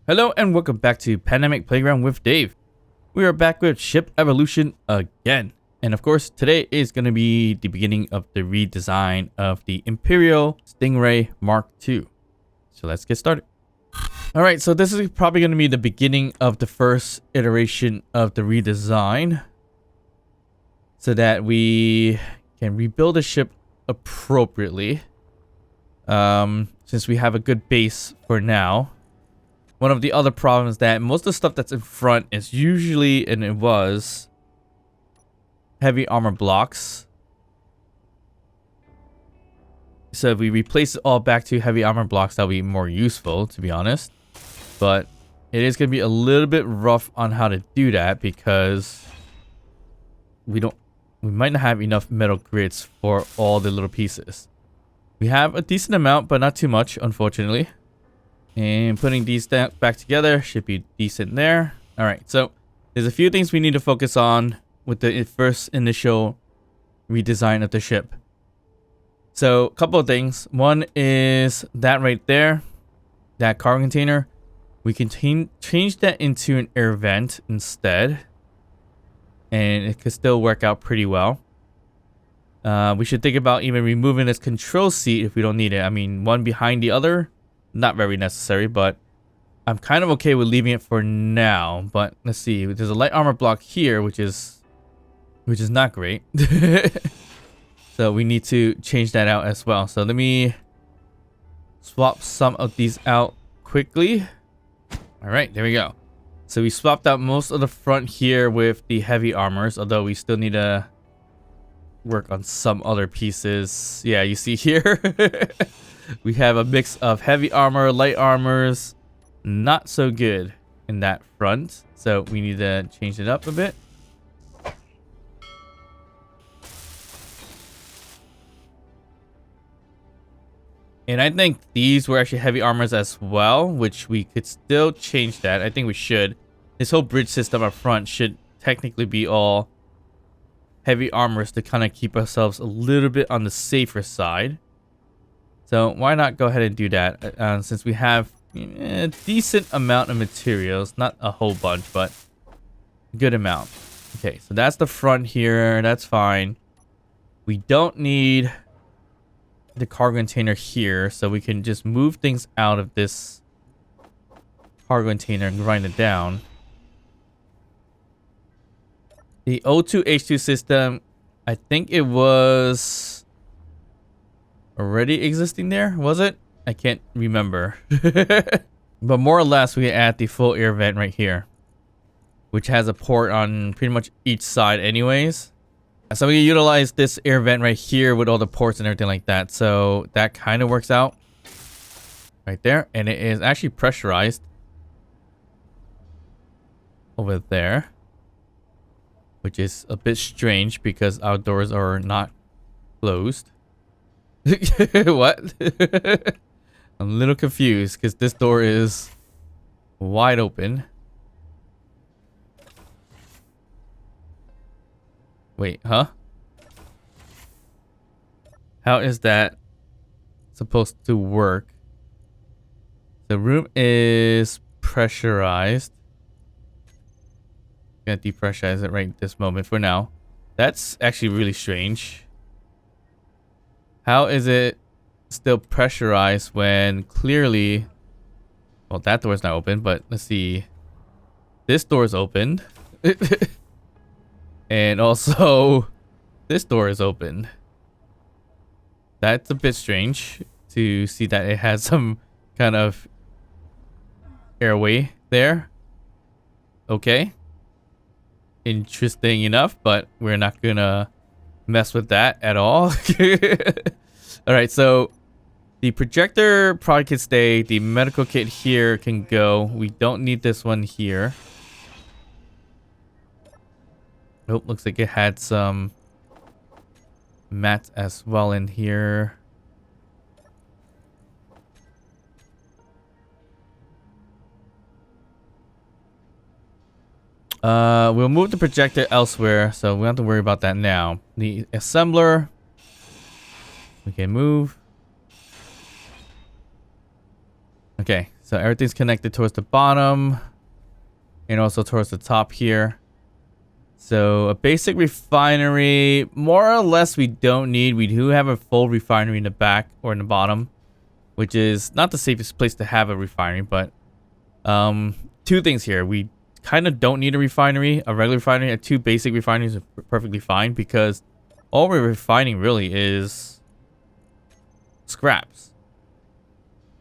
Hello and welcome back to Pandemic Playground with Dave. We are back with ship evolution again. And of course, today is going to be the beginning of the redesign of the Imperial Stingray Mark II. So let's get started. Alright, so this is probably going to be the beginning of the first iteration of the redesign, so that we can rebuild the ship appropriately. Since we have a good base for now. One of the other problems that most of the stuff that's in front is usually, and it was, heavy armor blocks. So if we replace it all back to heavy armor blocks, that'll be more useful, to be honest. But it is going to be a little bit rough on how to do that because we might not have enough metal grids for all the little pieces. We have a decent amount, but not too much, unfortunately. And putting these back together should be decent there. Alright, so there's a few things we need to focus on with the first initial redesign of the ship. So, a couple of things. One is that right there, that cargo container. We can change that into an air vent instead. And it could still work out pretty well. We should think about even removing this control seat if we don't need it. I mean, one behind the other. Not very necessary, but I'm kind of okay with leaving it for now. But let's see. There's a light armor block here, which is not great. So we need to change that out as well. So let me swap some of these out quickly. All right, there we go. So we swapped out most of the front here with the heavy armors, although we still need to work on some other pieces. Yeah, you see here. We have a mix of heavy armor, light armors. Not so good in that front. So we need to change it up a bit. And I think these were actually heavy armors as well, which we could still change that. I think we should. This whole bridge system up front should technically be all heavy armors to kind of keep ourselves a little bit on the safer side. So why not go ahead and do that since we have a decent amount of materials. Not a whole bunch, but a good amount. Okay, so that's the front here. That's fine. We don't need the cargo container here, so we can just move things out of this cargo container and grind it down. The O2H2 system, I think it was already existing there, was it? I can't remember. But more or less, we add the full air vent right here, which has a port on pretty much each side anyways. So we utilize this air vent right here with all the ports and everything like that. So that kind of works out right there. And it is actually pressurized over there, which is a bit strange because our doors are not closed. What? I'm a little confused because this door is wide open. Wait, huh? How is that supposed to work? The room is pressurized. I'm gonna depressurize it right this moment for now. That's actually really strange. How is it still pressurized when clearly... Well, that door is not open, but let's see. This door is opened. And also, this door is open. That's a bit strange to see that it has some kind of airway there. Okay. Interesting enough, but we're not gonna mess with that at all. Alright, so the projector probably can stay. The medical kit here can go. We don't need this one here. Nope, looks like it had some mats as well in here. We'll move the projector elsewhere, so we don't have to worry about that now. The assembler, we can move. Okay, So everything's connected towards the bottom and also towards the top here. So a basic refinery, more or less we don't need. We do have a full refinery in the back or in the bottom, which is not the safest place to have a refinery, but two things here. We kind of don't need a refinery, a regular refinery. Two basic refineries are perfectly fine because all we're refining really is scraps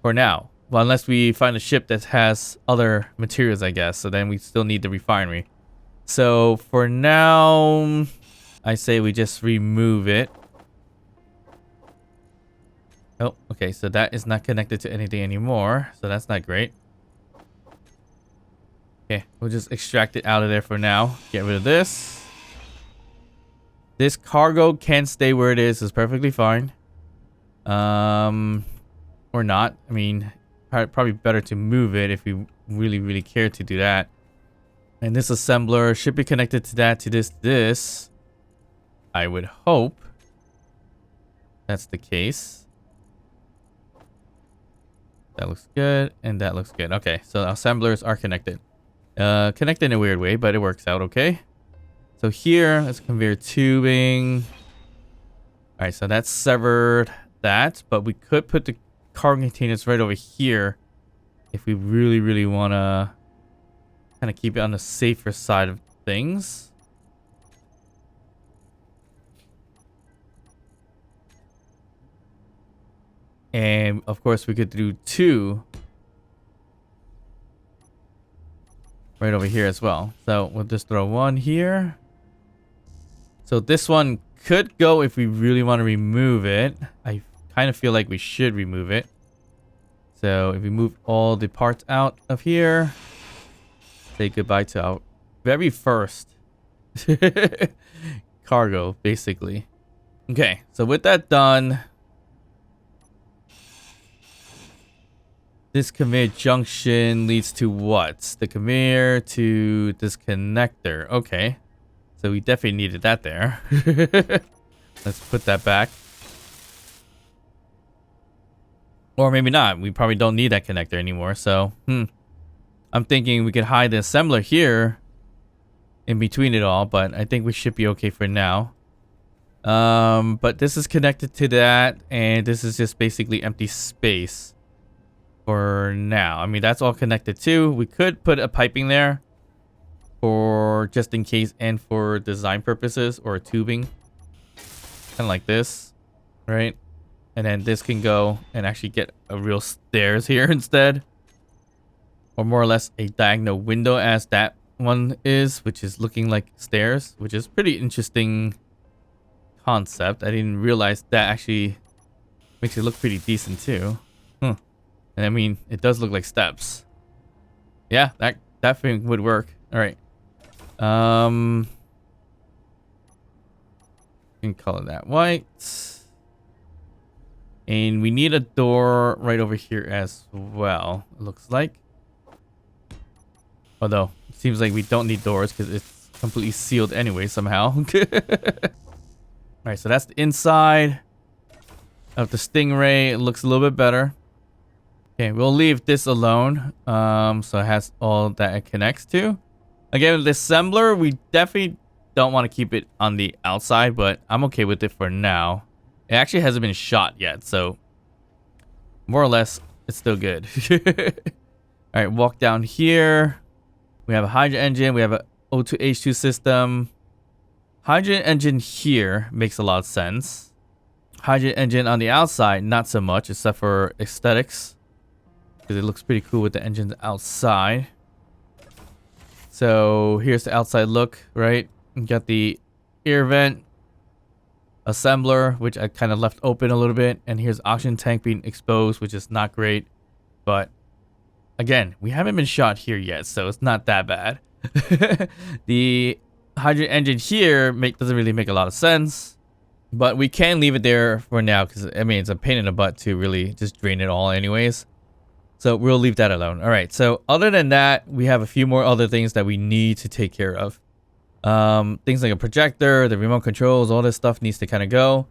for now. Well, unless we find a ship that has other materials, I guess. So then we still need the refinery. So for now, I say we just remove it. Oh, okay. So that is not connected to anything anymore. So that's not great. Okay, we'll just extract it out of there for now. Get rid of this. This cargo can stay where it is. It's perfectly fine. Or not. I mean, probably better to move it if we really care to do that. And this assembler should be connected to that, to this. I would hope that's the case. That looks good, and that looks good. Okay, so assemblers are connected. Connected in a weird way, but it works out okay. So here, let's conveyor tubing. All right, so that's severed that, but we could put the cargo containers right over here if we really want to kind of keep it on the safer side of things. And of course we could do two right over here as well. So we'll just throw one here. So this one could go if we really want to remove it. I kind of feel like we should remove it. So if we move all the parts out of here, say goodbye to our very first cargo, basically. Okay, so with that done, this conveyor junction leads to what? The conveyor to this connector. Okay, so we definitely needed that there. Let's put that back. Or maybe not. We probably don't need that connector anymore. So, I'm thinking we could hide the assembler here in between it all, but I think we should be okay for now. But this is connected to that, and this is just basically empty space for now. I mean, that's all connected too. We could put a piping there for just in case and for design purposes, or tubing. Kind of like this, right? And then this can go and actually get a real stairs here instead. Or more or less a diagonal window as that one is, which is looking like stairs, which is pretty interesting concept. I didn't realize that actually makes it look pretty decent too. And I mean, it does look like steps. Yeah, that thing would work. All right. You can color that white. And we need a door right over here as well, it looks like. Although, it seems like we don't need doors because it's completely sealed anyway somehow. Alright, so that's the inside of the Stingray. It looks a little bit better. Okay, we'll leave this alone. So it has all that it connects to. Again, with the assembler, we definitely don't want to keep it on the outside, but I'm okay with it for now. It actually hasn't been shot yet, so more or less, it's still good. Alright, walk down here. We have a hydrogen engine. We have a O2H2 system. Hydrogen engine here makes a lot of sense. Hydrogen engine on the outside, not so much, except for aesthetics. Because it looks pretty cool with the engines outside. So here's the outside look, right? You got the air vent. Assembler, which I kind of left open a little bit, and here's oxygen tank being exposed, which is not great, but again, we haven't been shot here yet, so it's not that bad. The hydrogen engine here doesn't really make a lot of sense, but we can leave it there for now because I mean, it's a pain in the butt to really just drain it all anyways, so we'll leave that alone. All right, so other than that, we have a few more other things that we need to take care of. Things like a projector, the remote controls, all this stuff needs to kind of go.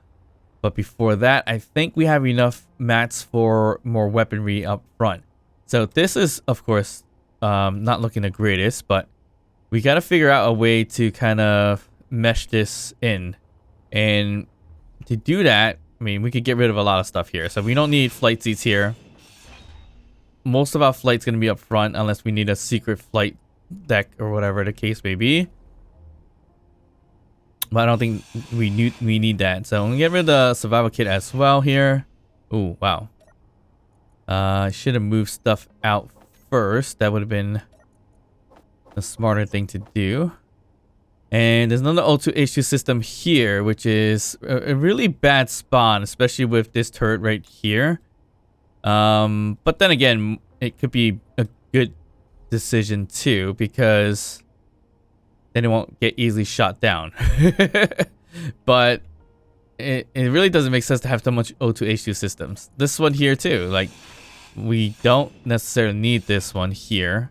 But before that, I think we have enough mats for more weaponry up front. So this is, of course, not looking the greatest, but we got to figure out a way to kind of mesh this in. And to do that, I mean, we could get rid of a lot of stuff here. So we don't need flight seats here. Most of our flight's going to be up front unless we need a secret flight deck or whatever the case may be. But I don't think we need that. So I'm going to get rid of the survival kit as well here. Ooh, wow. I should have moved stuff out first. That would have been a smarter thing to do. And there's another O2H2 system here, which is a really bad spawn, especially with this turret right here. But then again, it could be a good decision too, because then it won't get easily shot down. But it really doesn't make sense to have so much O2H2 systems. This one here too, like, we don't necessarily need this one here,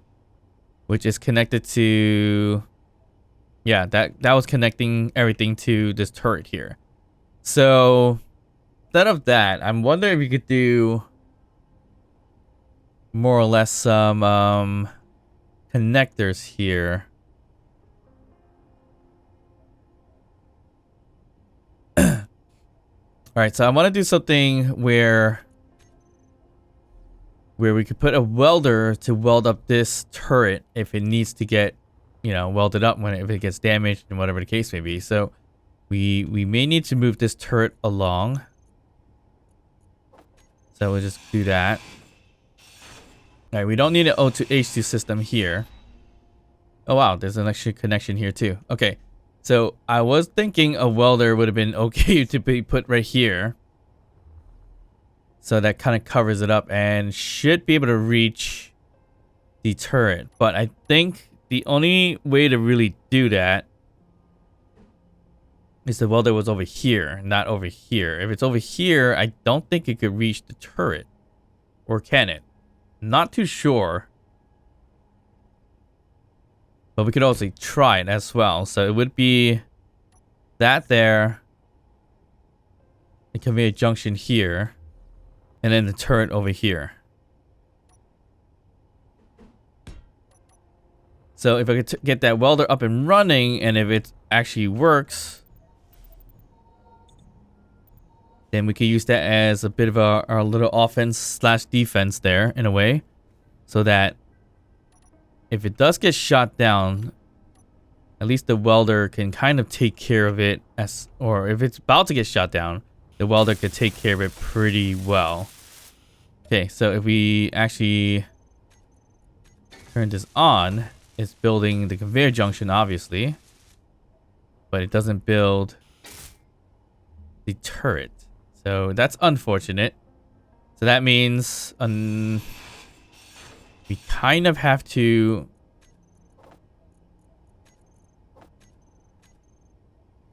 which is connected to... Yeah, that was connecting everything to this turret here. So, instead of that, I'm wondering if we could do more or less some connectors here. Alright, so I want to do something where we could put a welder to weld up this turret if it needs to get, you know, welded up if it gets damaged and whatever the case may be. So we may need to move this turret along. So we'll just do that. Alright, we don't need an O2H2 system here. Oh wow, there's an extra connection here too. Okay, so I was thinking a welder would have been okay to be put right here. So that kind of covers it up and should be able to reach the turret. But I think the only way to really do that is the welder was over here, not over here. If it's over here, I don't think it could reach the turret. Or can it? Not too sure. But we could also try it as well. So it would be that there. The conveyor junction here. And then the turret over here. So if I could get that welder up and running, and if it actually works, then we could use that as a bit of our little offense slash defense there, in a way. So that if it does get shot down, at least the welder can kind of take care of it, or if it's about to get shot down, the welder could take care of it pretty well. Okay, so if we actually turn this on, it's building the conveyor junction, obviously. But it doesn't build the turret. So that's unfortunate. So that means we kind of have to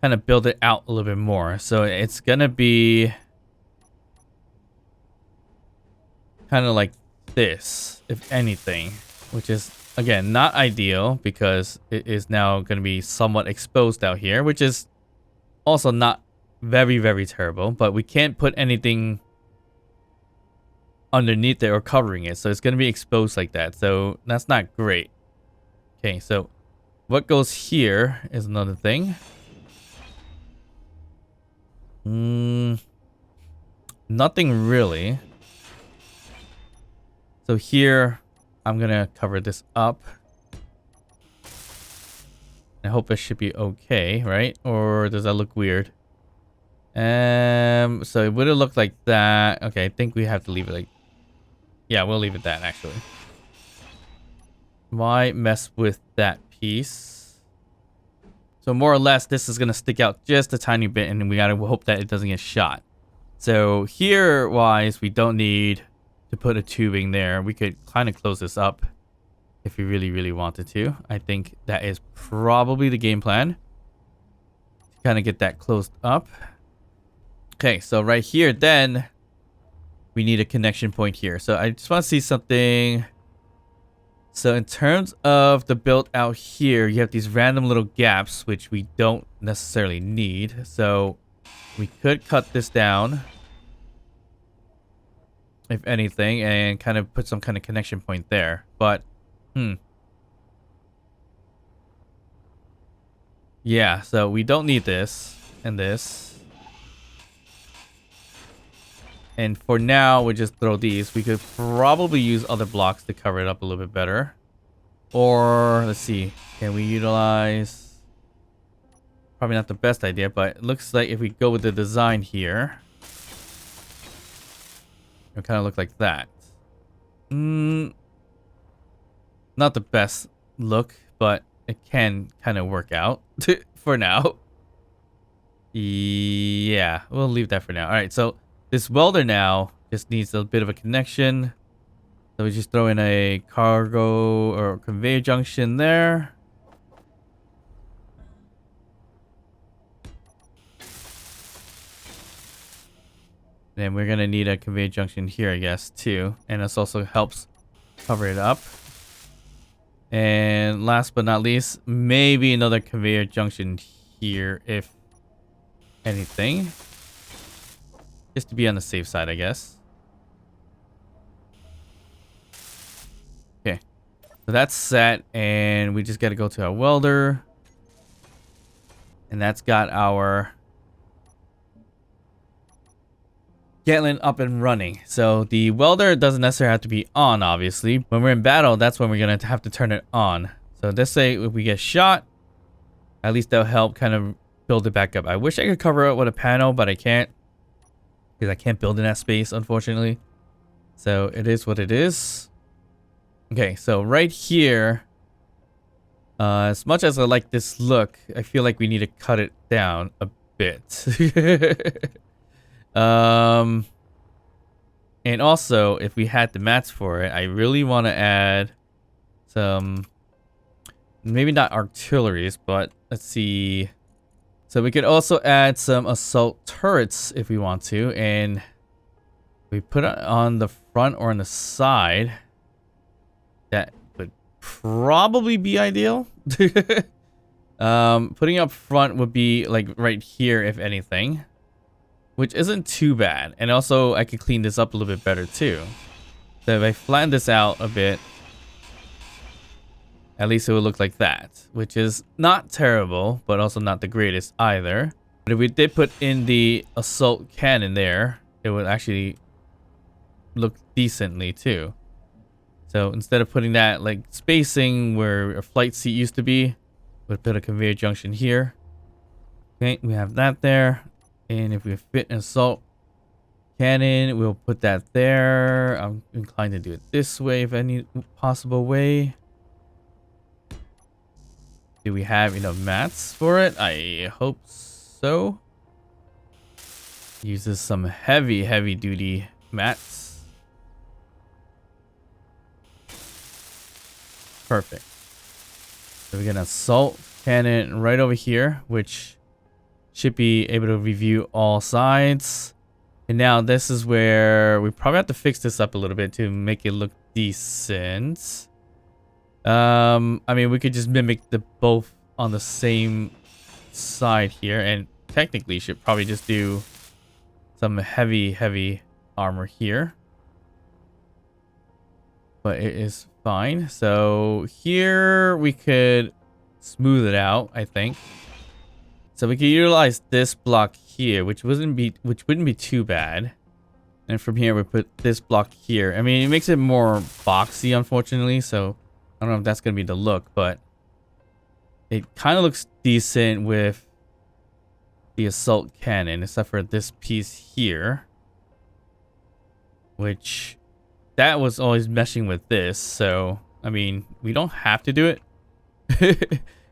kind of build it out a little bit more. So it's going to be kind of like this, if anything, which is, again, not ideal because it is now going to be somewhat exposed out here, which is also not very, very terrible, but we can't put anything underneath it or covering it, so it's going to be exposed like that. So that's not great. Okay, so what goes here is another thing. Nothing really. So here, I'm going to cover this up. I hope it should be okay, right? Or does that look weird? So it would have looked like that. Okay, I think we have to leave it like... Yeah, we'll leave it that, actually. Why mess with that piece? So more or less, this is going to stick out just a tiny bit, and we got to hope that it doesn't get shot. So here-wise, we don't need to put a tubing there. We could kind of close this up if we really, really wanted to. I think that is probably the game plan. To kind of get that closed up. Okay, so right here, then, we need a connection point here. So I just want to see something. So in terms of the build out here, you have these random little gaps, which we don't necessarily need. So we could cut this down. if anything, and kind of put some kind of connection point there. But, yeah, so we don't need this and this. And for now, we just throw these. We could probably use other blocks to cover it up a little bit better. Or, let's see, can we utilize... Probably not the best idea, but it looks like if we go with the design here, it'll kind of look like that. Not the best look, but it can kind of work out for now. Yeah, we'll leave that for now. All right, so this welder now just needs a bit of a connection. So we just throw in a cargo or conveyor junction there. And we're going to need a conveyor junction here, I guess, too. And this also helps cover it up. And last but not least, maybe another conveyor junction here, if anything. Just to be on the safe side, I guess. Okay. So that's set, and we just got to go to our welder. And that's got our Gatling up and running. So the welder doesn't necessarily have to be on, obviously. When we're in battle, that's when we're going to have to turn it on. So let's say if we get shot, at least that'll help kind of build it back up. I wish I could cover it with a panel, but I can't. Because I can't build in that space, unfortunately. So it is what it is. Okay, so right here, as much as I like this look, I feel like we need to cut it down a bit. And also, if we had the mats for it, I really want to add some, maybe not artilleries, but let's see. So we could also add some assault turrets if we want to, and we put it on the front or on the side. That would probably be ideal. Putting up front would be like right here, if anything. Which isn't too bad. And also, I could clean this up a little bit better, too. So if I flatten this out a bit, at least it would look like that. Which is not terrible, but also not the greatest either. But if we did put in the assault cannon there, it would actually look decently, too. So instead of putting that, like, spacing where a flight seat used to be, we'd put a conveyor junction here. Okay, we have that there. And if we fit an assault cannon, we'll put that there. I'm inclined to do it this way, if any possible way. Do we have enough mats for it? I hope so. Uses some heavy duty mats. Perfect. So we get an assault cannon right over here, which should be able to review all sides. And now this is where we probably have to fix this up a little bit to make it look decent. I mean, we could just mimic the both on the same side here, and technically should probably just do some heavy armor here. But it is fine. So here we could smooth it out, I think. So we can utilize this block here, which wouldn't be too bad. And from here we put this block here. I mean, it makes it more boxy, unfortunately, so I don't know if that's gonna be the look, but it kind of looks decent with the assault cannon, except for this piece here, which that was always meshing with this. So I mean, we don't have to do it.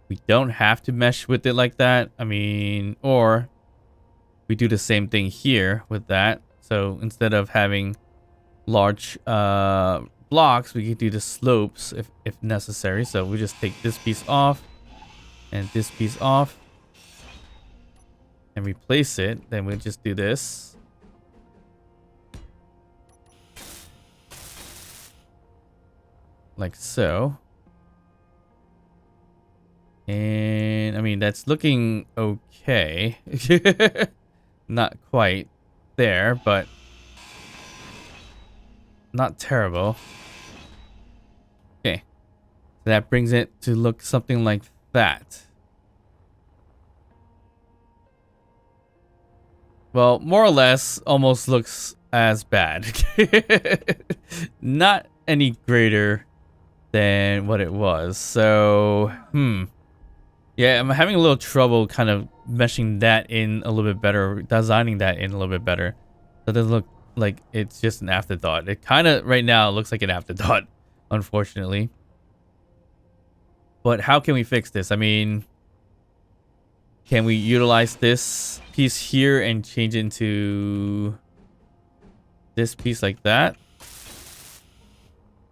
We don't have to mesh with it like that. I mean, or we do the same thing here with that. So instead of having large blocks, we could do the slopes if necessary. So we just take this piece off and this piece off and replace it. Then we'll just do this. Like so. And I mean, that's looking okay. Not quite there, but not terrible. Okay. So that brings it to look something like that. Well, more or less, almost looks as bad. Not any greater than what it was. So, yeah, I'm having a little trouble kind of meshing that in a little bit better, designing that in a little bit better. So it doesn't look like it's just an afterthought. It kind of, right now, looks like an afterthought, unfortunately. But how can we fix this? I mean, can we utilize this piece here and change it into this piece like that?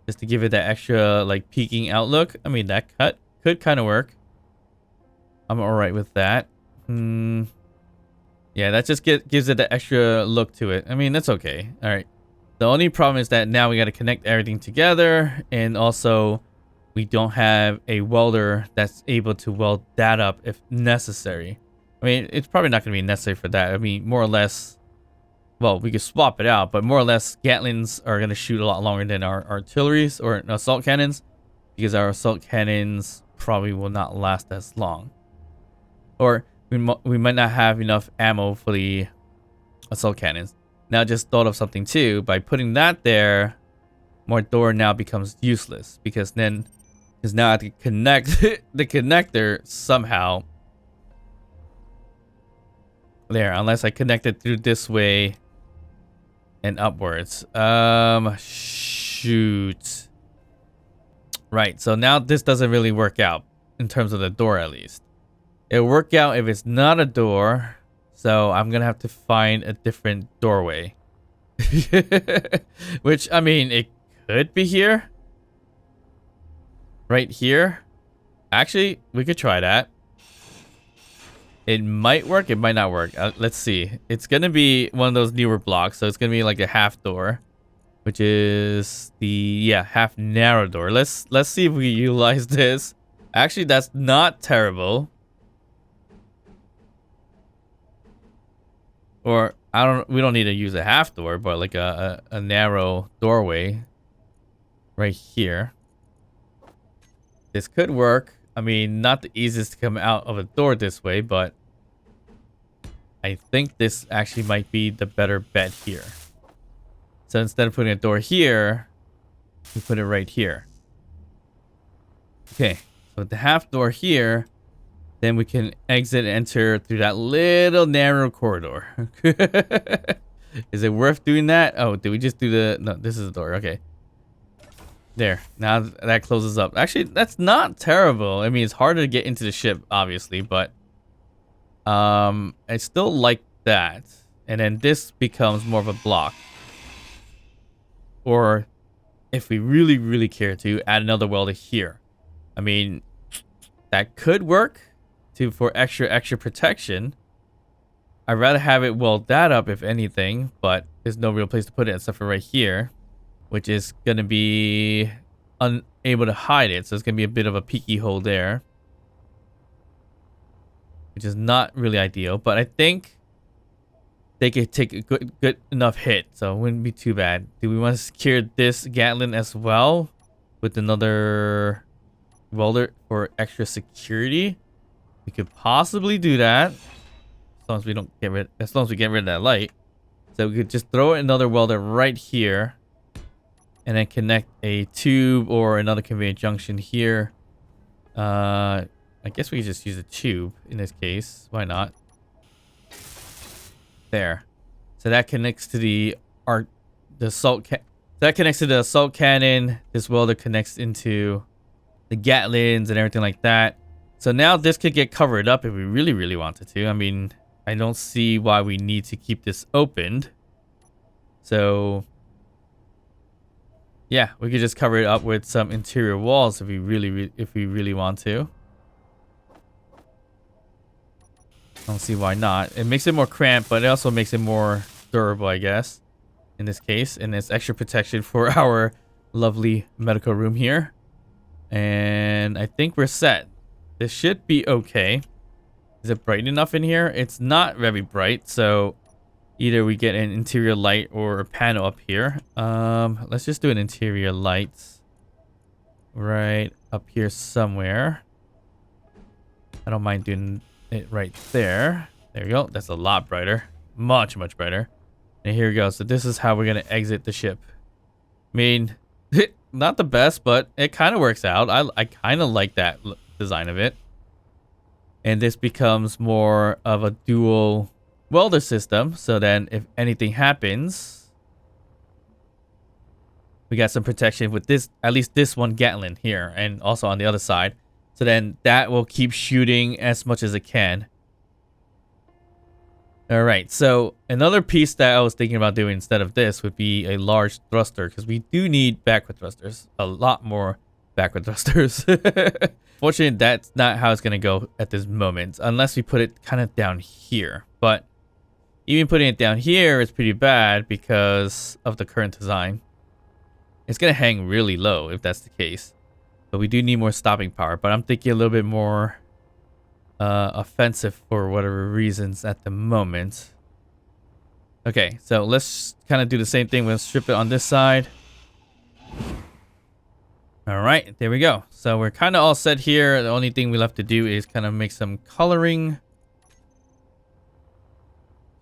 Just to give it that extra, like, peeking outlook. I mean, that cut could kind of work. I'm alright with that. Yeah, that just gives it the extra look to it. I mean, that's okay. Alright. The only problem is that now we got to connect everything together. And also, we don't have a welder that's able to weld that up if necessary. I mean, it's probably not going to be necessary for that. I mean, more or less, well, we could swap it out, but more or less, Gatlins are going to shoot a lot longer than our artilleries or assault cannons, because our assault cannons probably will not last as long. Or we might not have enough ammo for the assault cannons. Now, just thought of something too. By putting that there, more door now becomes useless, because then is now I have to connect the connector somehow there, unless I connect it through this way and upwards. Shoot. Right, so now this doesn't really work out in terms of the door, at least. It'll work out if it's not a door, so I'm gonna have to find a different doorway. Which, I mean, it could be here. Right here. Actually, we could try that. It might work, it might not work. Let's see. It's gonna be one of those newer blocks, so it's gonna be like a half door, which is the half narrow door. Let's see if we utilize this. Actually, that's not terrible. Or we don't need to use a half door, but like a narrow doorway right here. This could work. I mean, not the easiest to come out of a door this way, but I think this actually might be the better bet here. So instead of putting a door here, we put it right here. Okay, so the half door here, then we can exit and enter through that little narrow corridor. Is it worth doing that? Oh, did we just do the... No, this is the door. Okay. There. Now that closes up. Actually, that's not terrible. I mean, it's harder to get into the ship, obviously, but... I still like that. And then this becomes more of a block. Or, if we really, really care to, add another welder here. I mean, that could work for extra protection. I'd rather have it weld that up, if anything, but there's no real place to put it except for right here, which is going to be unable to hide it. So it's going to be a bit of a peeky hole there, which is not really ideal, but I think they could take a good enough hit, so it wouldn't be too bad. Do we want to secure this Gatlin as well with another welder for extra security? We could possibly do that, as long as we don't get rid. As long as we get rid of that light, so we could just throw another welder right here, and then connect a tube or another conveyor junction here. I guess we could just use a tube in this case. Why not? There. So that connects to the assault cannon. This welder connects into the Gatlins and everything like that. So now this could get covered up if we really, really wanted to. I mean, I don't see why we need to keep this opened. So yeah, we could just cover it up with some interior walls if we really want to. I don't see why not. It makes it more cramped, but it also makes it more durable, I guess, in this case. And it's extra protection for our lovely medical room here. And I think we're set. This should be okay. Is it bright enough in here? It's not very bright, so Either we get an interior light or a panel up here. Let's just do an interior light right up here somewhere. I don't mind doing it right there. There we go. That's a lot brighter. Much, much brighter. And here we go. So this is how we're going to exit the ship. I mean, not the best, but it kind of works out. I kind of like that design of it. And this becomes more of a dual welder system. So then if anything happens, we got some protection with this, at least this one Gatling here, and also on the other side. So then that will keep shooting as much as it can. All right, so another piece that I was thinking about doing instead of this would be a large thruster, because we do need backward thrusters, a lot more backward thrusters. Fortunately, that's not how it's going to go at this moment, unless we put it kind of down here. But even putting it down here is pretty bad because of the current design. It's going to hang really low if that's the case. But we do need more stopping power, but I'm thinking a little bit more offensive for whatever reasons at the moment. Okay, so let's kind of do the same thing. We'll strip it on this side. All right, there we go. So we're kind of all set here. The only thing we left to do is kind of make some coloring.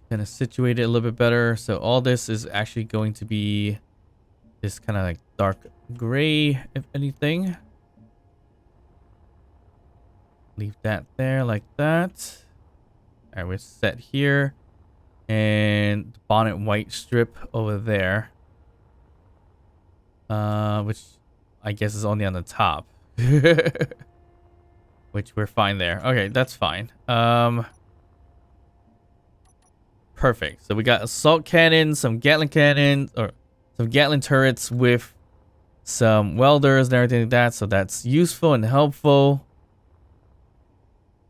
Kind of situate it a little bit better. So all this is actually going to be this kind of like dark gray, if anything. Leave that there like that. All right, we're set here. And the bonnet white strip over there. Which I guess is only on the top. Which we're fine there. Okay, that's fine. Perfect. So we got assault cannons, some Gatling cannons, or some Gatling turrets with some welders and everything like that. So that's useful and helpful.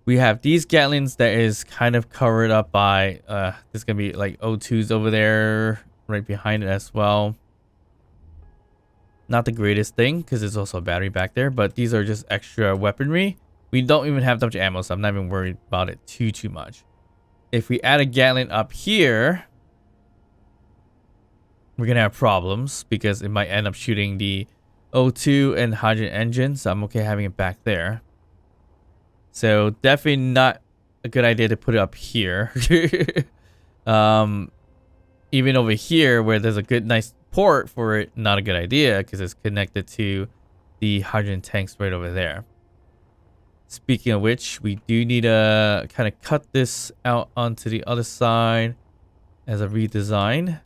We have these Gatlings that is kind of covered up by, there's going to be like O2s over there right behind it as well. Not the greatest thing because there's also a battery back there, but these are just extra weaponry. We don't even have that much ammo, so I'm not even worried about it too much. If we add a Gatling up here, we're going to have problems because it might end up shooting the O2 and hydrogen engine, so I'm okay having it back there. So definitely not a good idea to put it up here. Even over here where there's a good nice port for it, not a good idea because it's connected to the hydrogen tanks right over there. Speaking of which, we do need to kind of cut this out onto the other side as a redesign.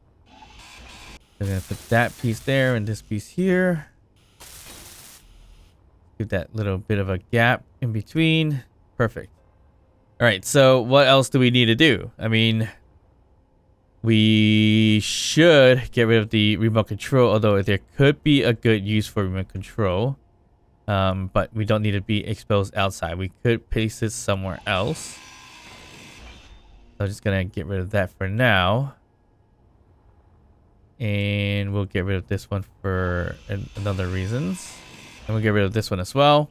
We're going to put that piece there and this piece here. Give that little bit of a gap in between. Perfect. All right, so what else do we need to do? I mean, we should get rid of the remote control, although there could be a good use for remote control. But we don't need to be exposed outside. We could place it somewhere else. So I'm just going to get rid of that for now. And we'll get rid of this one for another reasons. And we'll get rid of this one as well.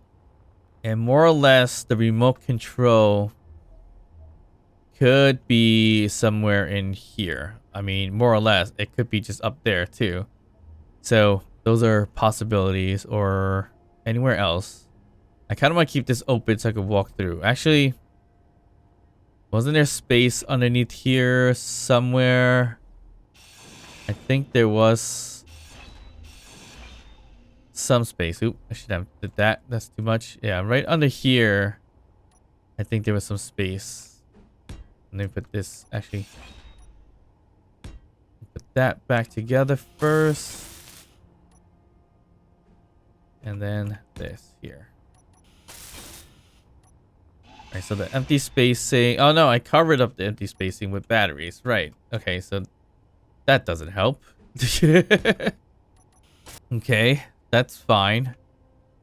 And more or less, the remote control could be somewhere in here. I mean, more or less, it could be just up there too. So those are possibilities, or anywhere else. I kind of want to keep this open so I could walk through. Actually, wasn't there space underneath here somewhere? I think there was some space. Oop, I should have did that. That's too much. Yeah, right under here, I think there was some space. Let me put this, actually, put that back together first. And then this here. Alright, so the empty spacing. Oh no, I covered up the empty spacing with batteries. Right. Okay, so that doesn't help. Okay, that's fine.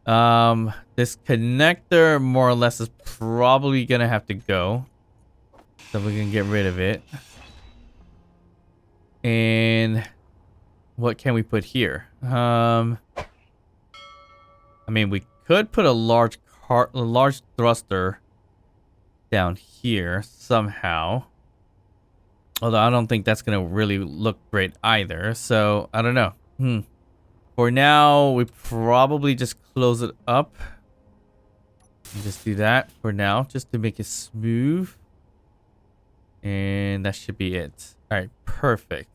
This connector more or less is probably gonna have to go. So we can get rid of it. And what can we put here? I mean, we could put a large thruster down here somehow. Although I don't think that's gonna really look great either. So I don't know. For now, we probably just close it up. And just do that for now, just to make it smooth. And that should be it. All right, perfect.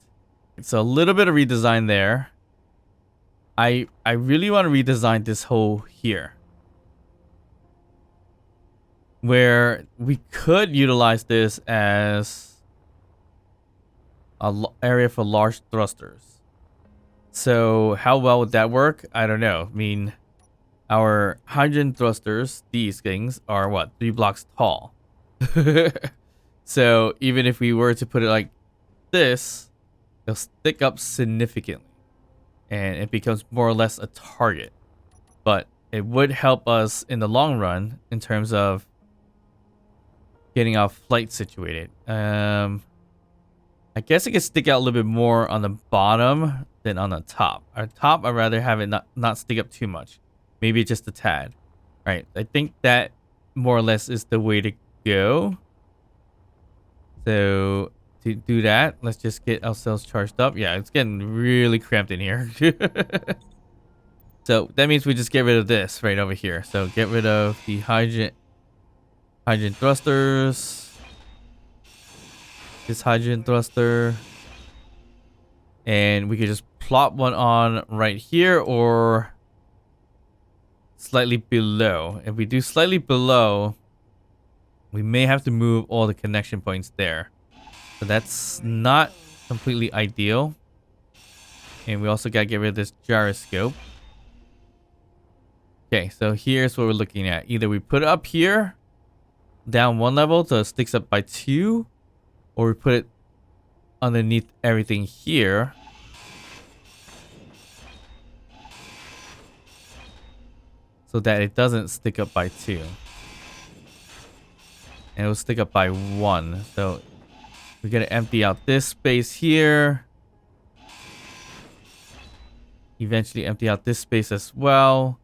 So a little bit of redesign there. I really want to redesign this hole here, where we could utilize this as a area for large thrusters. So how well would that work? I don't know. I mean, our hydrogen thrusters, these things, are what, 3 blocks tall. So even if we were to put it like this, they'll stick up significantly, and it becomes more or less a target. But it would help us in the long run in terms of getting our flight situated. I guess it could stick out a little bit more on the bottom than on the top. Our top, I'd rather have it not stick up too much. Maybe just a tad. All right, I think that more or less is the way to go. So to do that, let's just get ourselves charged up. Yeah, it's getting really cramped in here. So that means we just get rid of this right over here. So get rid of the hydrogen thrusters. This hydrogen thruster. And we could just plop one on right here or slightly below. If we do slightly below, we may have to move all the connection points there. So that's not completely ideal. And we also gotta get rid of this gyroscope. Okay, so here's what we're looking at. Either we put it up here, down 1 level so it sticks up by 2, or we put it underneath everything here. So that it doesn't stick up by 2. And it will stick up by 1. So we're gonna empty out this space here. Eventually empty out this space as well.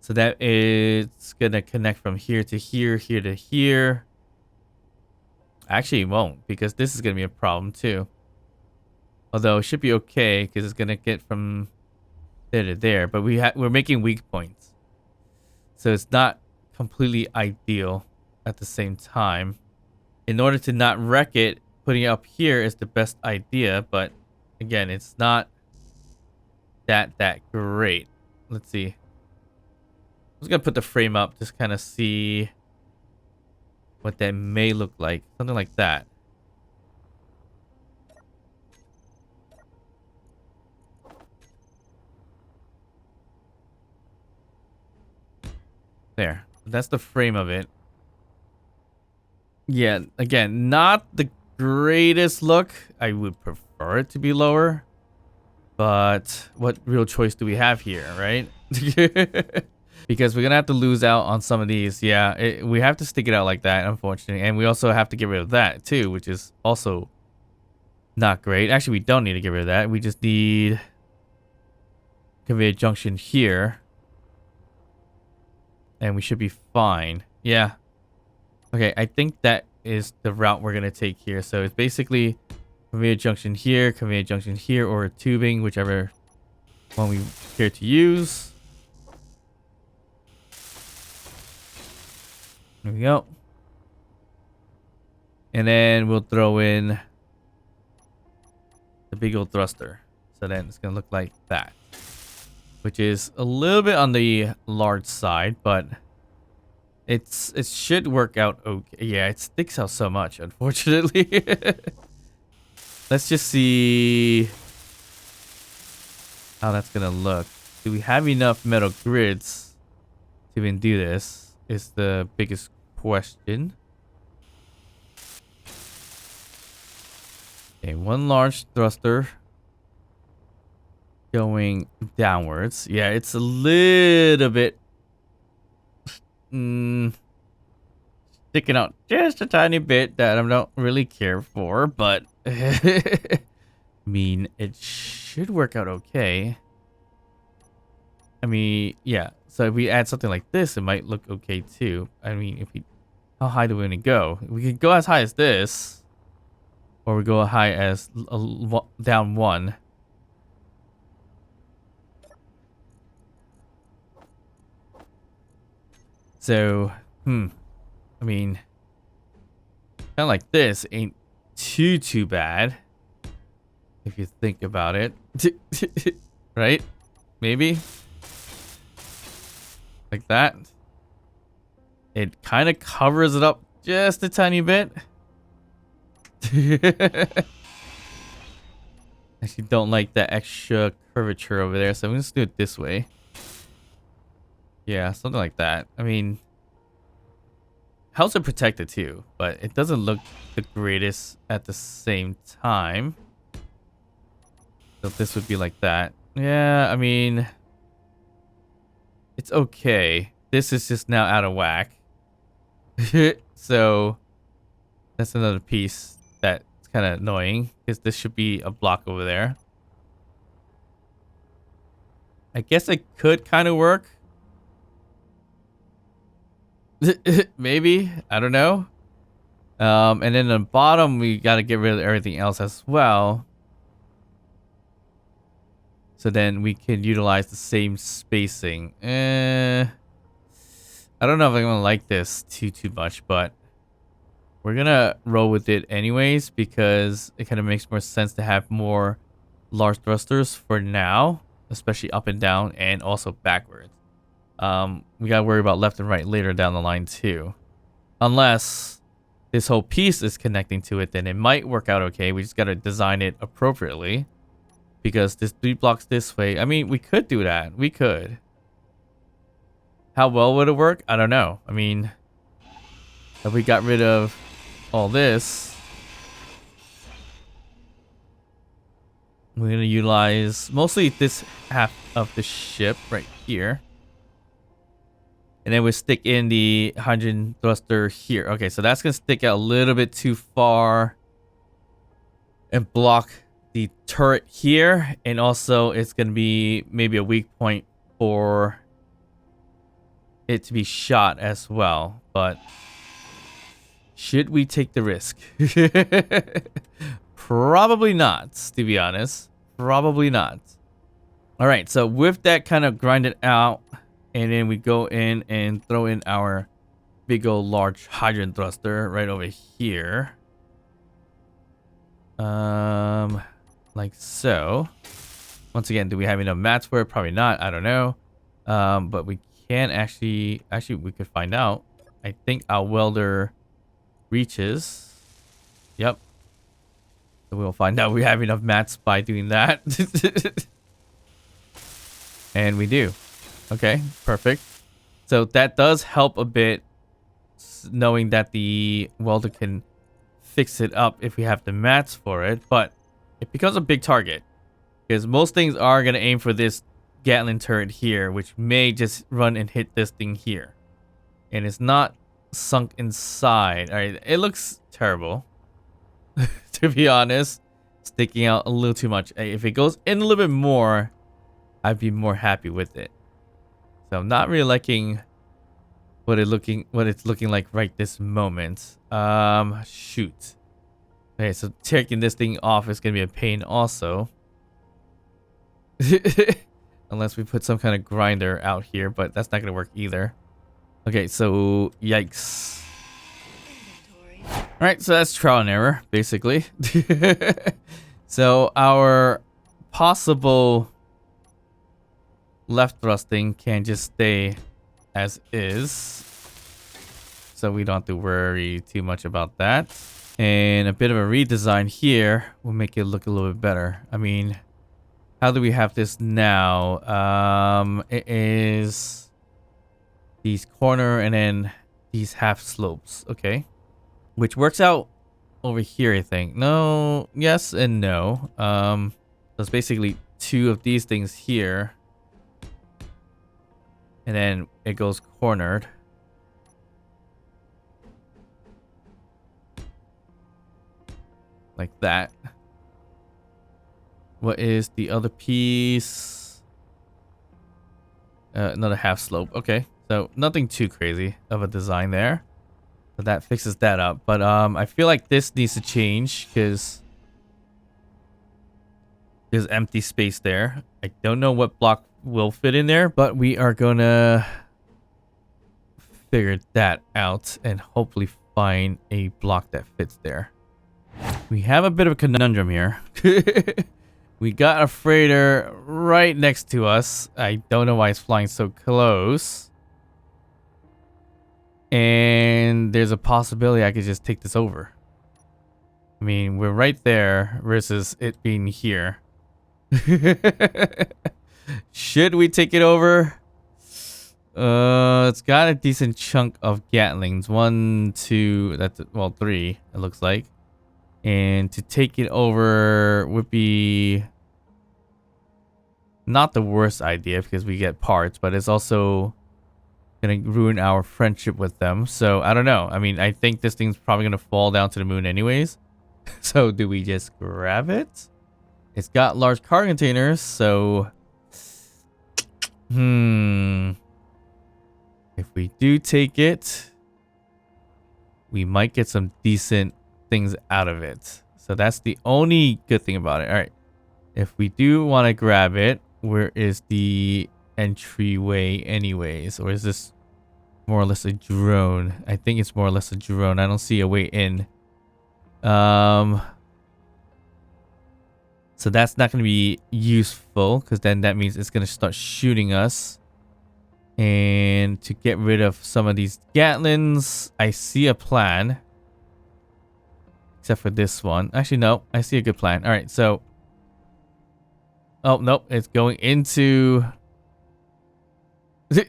So that it's gonna connect from here to here, here to here. Actually, it won't, because this is gonna be a problem too. Although it should be okay, because it's gonna get from there to there. But we're making weak points, so it's not completely ideal at the same time. In order to not wreck it, putting it up here is the best idea. But again, it's not that great. Let's see. I'm just gonna put the frame up, just kind of see what that may look like. Something like that. There. That's the frame of it. Yeah, again, not the greatest look. I would prefer it to be lower. But what real choice do we have here, right? Because we're gonna have to lose out on some of these. Yeah, we have to stick it out like that, unfortunately. And we also have to get rid of that too, which is also not great. Actually, we don't need to get rid of that. We just need conveyor junction here. And we should be fine. Yeah. Okay, I think that is the route we're gonna take here. So it's basically conveyor junction here, or a tubing, whichever one we care to use. There we go. And then we'll throw in the big old thruster. So then it's going to look like that, which is a little bit on the large side, but it should work out okay. Yeah, it sticks out so much, unfortunately. Let's just see how that's going to look. Do we have enough metal grids to even do this? Is the biggest question. Okay, 1 large thruster going downwards. Yeah, it's a little bit sticking out just a tiny bit that I don't really care for, but I mean, it should work out okay. I mean, yeah. So if we add something like this, it might look okay too. I mean, how high do we want to go? We could go as high as this, or we go high as down 1. So, I mean, kind of like this ain't too bad if you think about it. Right? Maybe like that. It kind of covers it up just a tiny bit. Actually don't like that extra curvature over there, so I'm just gonna do it this way. Yeah, something like that. I mean, helps it protect it too, but it doesn't look the greatest at the same time. So this would be like that. Yeah, I mean, it's okay. This is just now out of whack. So that's another piece that's kind of annoying, because this should be a block over there. I guess it could kind of work. Maybe, I don't know. And then the bottom, we got to get rid of everything else as well. So then we can utilize the same spacing. I don't know if I'm gonna like this too much, but we're gonna roll with it anyways, because it kind of makes more sense to have more large thrusters for now, especially up and down and also backwards. We gotta worry about left and right later down the line too. Unless this whole piece is connecting to it, then it might work out okay. We just gotta design it appropriately. Because this 3 blocks this way. I mean, we could do that. We could. How well would it work? I don't know. I mean, if we got rid of all this, we're going to utilize mostly this half of the ship right here. And then we stick in the 100 thruster here. Okay, so that's going to stick out a little bit too far and block the turret here, and also it's going to be maybe a weak point for it to be shot as well. But should we take the risk? Probably not, to be honest. Probably not. All right, so with that kind of grinded out, and then we go in and throw in our big old large hydrogen thruster right over here. Like so. Once again, do we have enough mats for it? Probably not. I don't know. But we can actually we could find out. I think our welder reaches. Yep. So we'll find out we have enough mats by doing that. And we do. Okay, perfect. So that does help a bit, knowing that the welder can fix it up if we have the mats for it, but it becomes a big target because most things are going to aim for this Gatling turret here, which may just run and hit this thing here, and it's not sunk inside. All right, it looks terrible. To be honest, sticking out a little too much. If it goes in a little bit more, I'd be more happy with it. So I'm not really liking what it's looking like right this moment. Shoot. Okay, so taking this thing off is gonna be a pain also. Unless we put some kind of grinder out here, but that's not gonna work either. Okay, so yikes. Alright, so that's trial and error, basically. So our possible left thrusting can just stay as is, so we don't have to worry too much about that. And a bit of a redesign here will make it look a little bit better. I mean, how do we have this now? It is these corner and then these half slopes. Okay, which works out over here, I think. No, yes and no. So it's basically 2 of these things here, and then it goes cornered. Like that. What is the other piece? Another half slope. Okay, so nothing too crazy of a design there. So that fixes that up. But I feel like this needs to change because there's empty space there. I don't know what block will fit in there, but we are gonna figure that out and hopefully find a block that fits there. We have a bit of a conundrum here. We got a freighter right next to us. I don't know why it's flying so close. And there's a possibility I could just take this over. I mean, we're right there versus it being here. Should we take it over? It's got a decent chunk of Gatlings. 1, 2, that's, well, 3, it looks like. And to take it over would be not the worst idea because we get parts, but it's also gonna ruin our friendship with them. So I don't know. I mean, I think this thing's probably gonna fall down to the moon anyways. So do we just grab it? It's got large cargo containers, so if we do take it, we might get some decent things out of it. So that's the only good thing about it. All right. If we do want to grab it, where is the entryway anyways? Or is this more or less a drone? I think it's more or less a drone. I don't see a way in. So that's not going to be useful because then that means it's going to start shooting us. And to get rid of some of these Gatlins, I see a plan. Except for this one. Actually, no. I see a good plan. All right, so... Oh, nope. It's going into the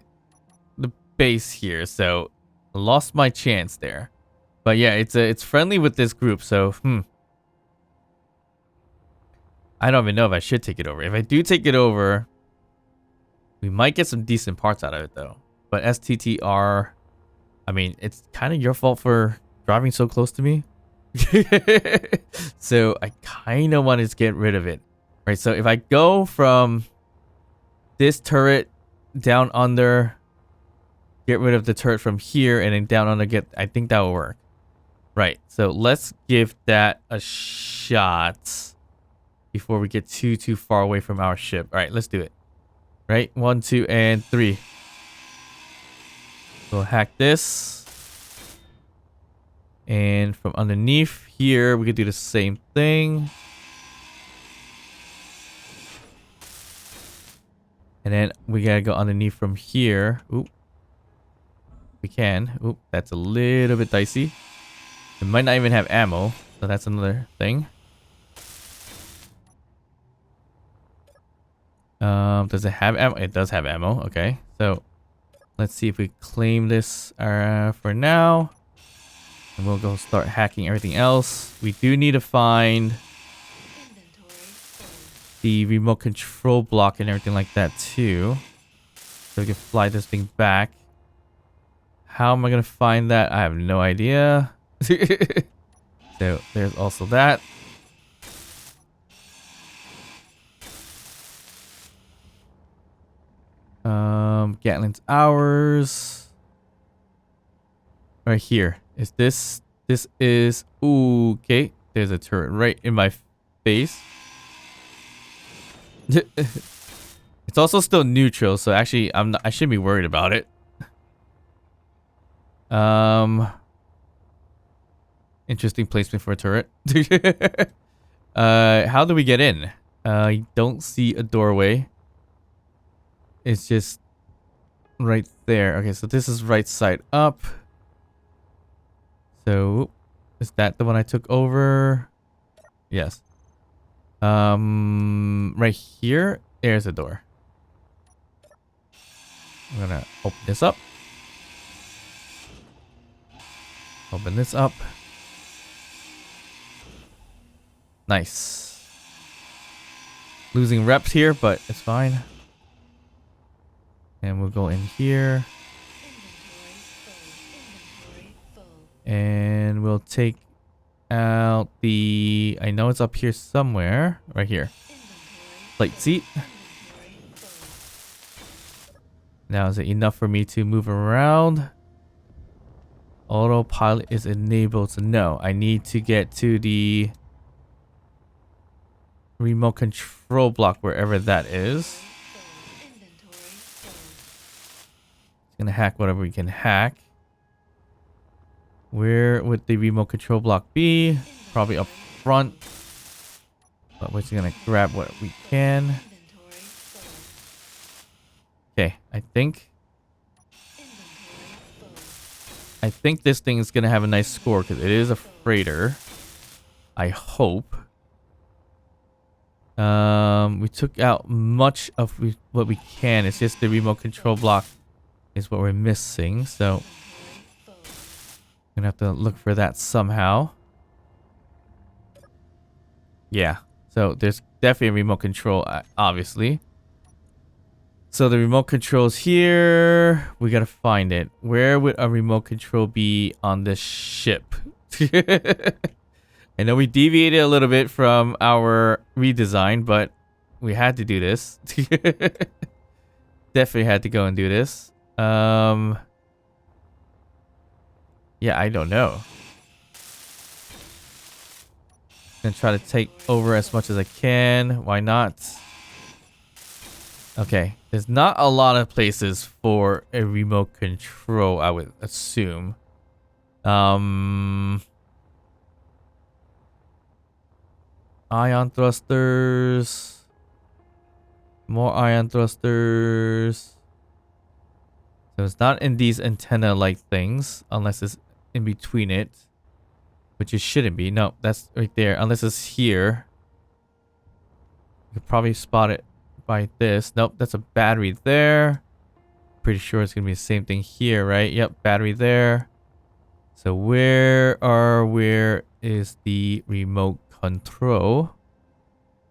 base here. So, lost my chance there. But yeah, it's friendly with this group. So, I don't even know if I should take it over. If I do take it over, we might get some decent parts out of it, though. But STTR... I mean, it's kind of your fault for driving so close to me. So I kind of want to get rid of it. Right, so if I go from this turret down under, get rid of the turret from here, and then down under, I think that will work. Right, so let's give that a shot before we get too far away from our ship. All right, let's do it. Right, 1, 2, and 3. We'll hack this. And from underneath here, we could do the same thing. And then we gotta go underneath from here. Oop. We can. Oop, that's a little bit dicey. It might not even have ammo, so that's another thing. Does it have ammo? It does have ammo. Okay, so let's see if we claim this for now. And we'll go start hacking everything else. We do need to find the remote control block and everything like that too. So we can fly this thing back. How am I going to find that? I have no idea. So there's also that. Gatlin's hours. Right here. Is this is ooh, okay. There's a turret right in my face. It's also still neutral, so actually I shouldn't be worried about it. Interesting placement for a turret. How do we get in? I don't see a doorway. It's just right there. Okay, so this is right side up. So, is that the one I took over? Yes. Right here, there's a door. I'm gonna open this up. Open this up. Nice. Losing reps here, but it's fine. And we'll go in here. And we'll take out the... I know it's up here somewhere. Right here. Plate seat. Now, is it enough for me to move around? Autopilot is enabled, so no. I need to get to the remote control block, wherever that is. Gonna hack whatever we can hack. Where would the remote control block be? Probably up front. But we're just gonna grab what we can. Okay, I think this thing is gonna have a nice score because it is a freighter. I hope. We took out much of what we can. It's just the remote control block is what we're missing. So gonna have to look for that somehow. Yeah. So there's definitely a remote control, obviously. So the remote control's here. We gotta find it. Where would a remote control be on this ship? I know we deviated a little bit from our redesign, but we had to do this. Definitely had to go and do this. Yeah, I don't know. Gonna try to take over as much as I can. Why not? Okay, there's not a lot of places for a remote control, I would assume. Ion thrusters. More ion thrusters. So it's not in these antenna-like things, unless it's in between it. Which it shouldn't be. No, that's right there. Unless it's here. You could probably spot it by this. Nope, that's a battery there. Pretty sure it's going to be the same thing here, right? Yep, battery there. So where is the remote control?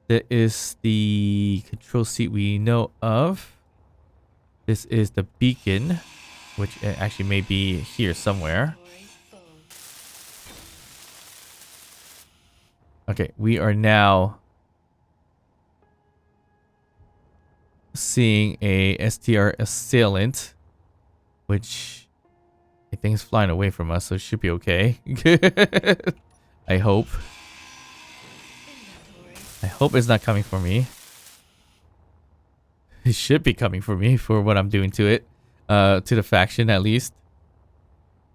That is the control seat we know of. This is the beacon, which actually may be here somewhere. Okay, we are now seeing a STR assailant, which I think is flying away from us, so it should be okay. I hope. I hope it's not coming for me. It should be coming for me for what I'm doing to it. To the faction, at least.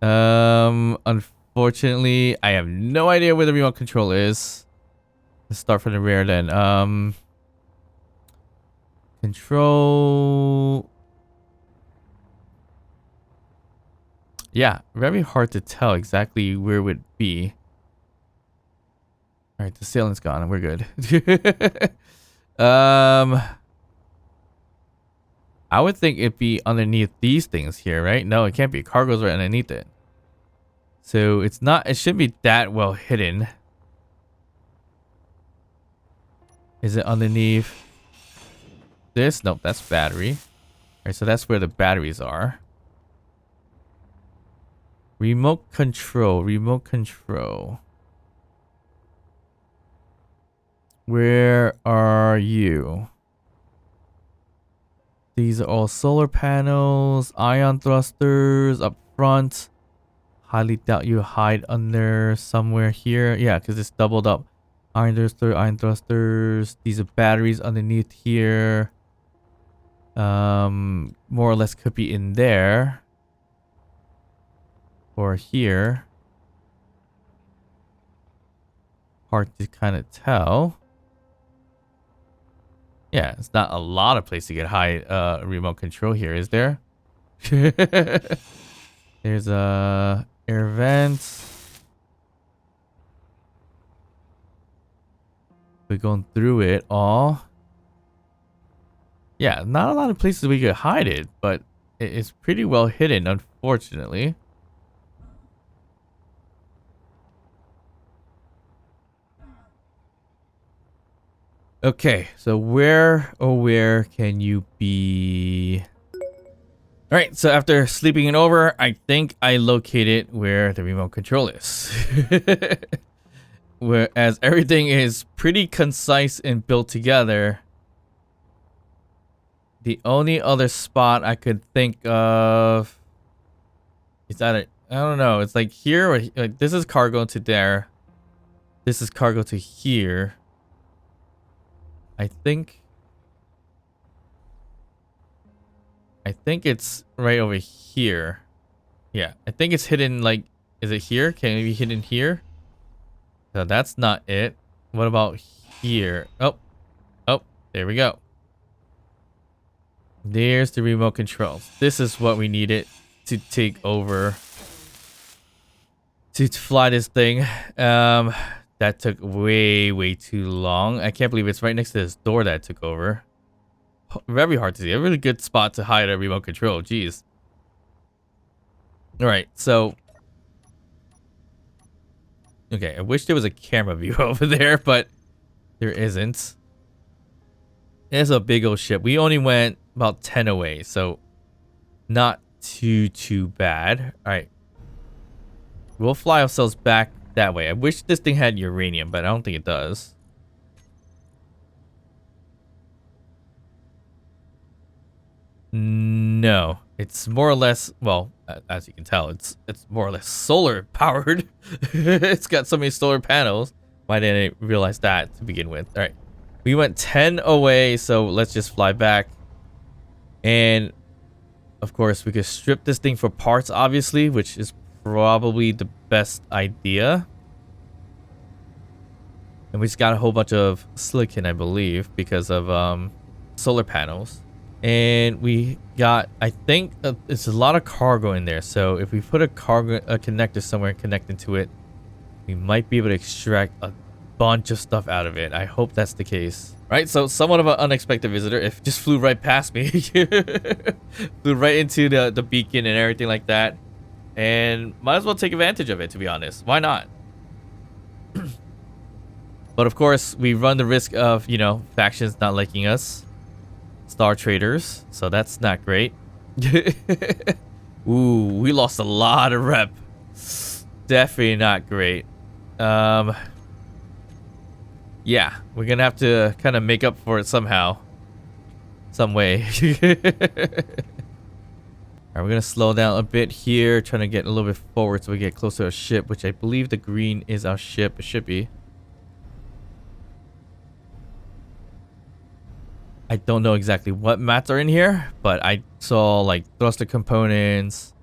Unfortunately, I have no idea where the remote control is. Let's start from the rear then. Control. Yeah, very hard to tell exactly where it would be. Alright, the sailing's gone and we're good. I would think it'd be underneath these things here, right? No, it can't be. Cargo's right underneath it. So it shouldn't be that well hidden. Is it underneath this? Nope, that's battery. Alright, so that's where the batteries are. Remote control. Where are you? These are all solar panels, ion thrusters up front. Highly doubt you hide under somewhere here. Yeah, because it's doubled up. Ion thrusters. These are batteries underneath here. More or less could be in there. Or here. Hard to kind of tell. Yeah, it's not a lot of place to get high remote control here, is there? There's a air vent. We're going through it all. Yeah, not a lot of places we could hide it, but it's pretty well hidden, unfortunately. Okay, so where can you be? All right, so after sleeping it over, I think I located where the remote control is. Whereas everything is pretty concise and built together. The only other spot I could think of is I don't know. It's like here or like this is cargo to there. This is cargo to here. I think it's right over here. Yeah, I think it's hidden like, is it here? Can it be hidden here? So that's not it. What about here? Oh, there we go. There's the remote controls. This is what we needed to take over to fly this thing. That took way too long. I can't believe it's right next to this door that took over. Very hard to see. A really good spot to hide a remote control. Jeez. All right, so okay, I wish there was a camera view over there, but there isn't. It's a big old ship. We only went about 10 away, so not too bad. All right, we'll fly ourselves back that way. I wish this thing had uranium, but I don't think it does. No, it's more or less, well, as you can tell, it's more or less solar powered. It's got so many solar panels. Why didn't I realize that to begin with? All right, we went 10 away, so let's just fly back. And of course, we could strip this thing for parts, obviously, which is probably the best idea. And we just got a whole bunch of silicon, I believe, because of solar panels. And we got, I think it's a lot of cargo in there. So if we put a connector somewhere and connect into it, we might be able to extract a bunch of stuff out of it. I hope that's the case. Right, so somewhat of an unexpected visitor. It just flew right past me. Flew right into the beacon and everything like that. And might as well take advantage of it, to be honest. Why not? But of course, we run the risk of, you know, factions not liking us. Star traders, so that's not great. Ooh, we lost a lot of rep. Definitely not great. Yeah, we're gonna have to kind of make up for it somehow, some way. Alright, we're gonna slow down a bit here, trying to get a little bit forward so we get closer to our ship, which I believe the green is our ship. It should be. I don't know exactly what mats are in here, but I saw like thruster components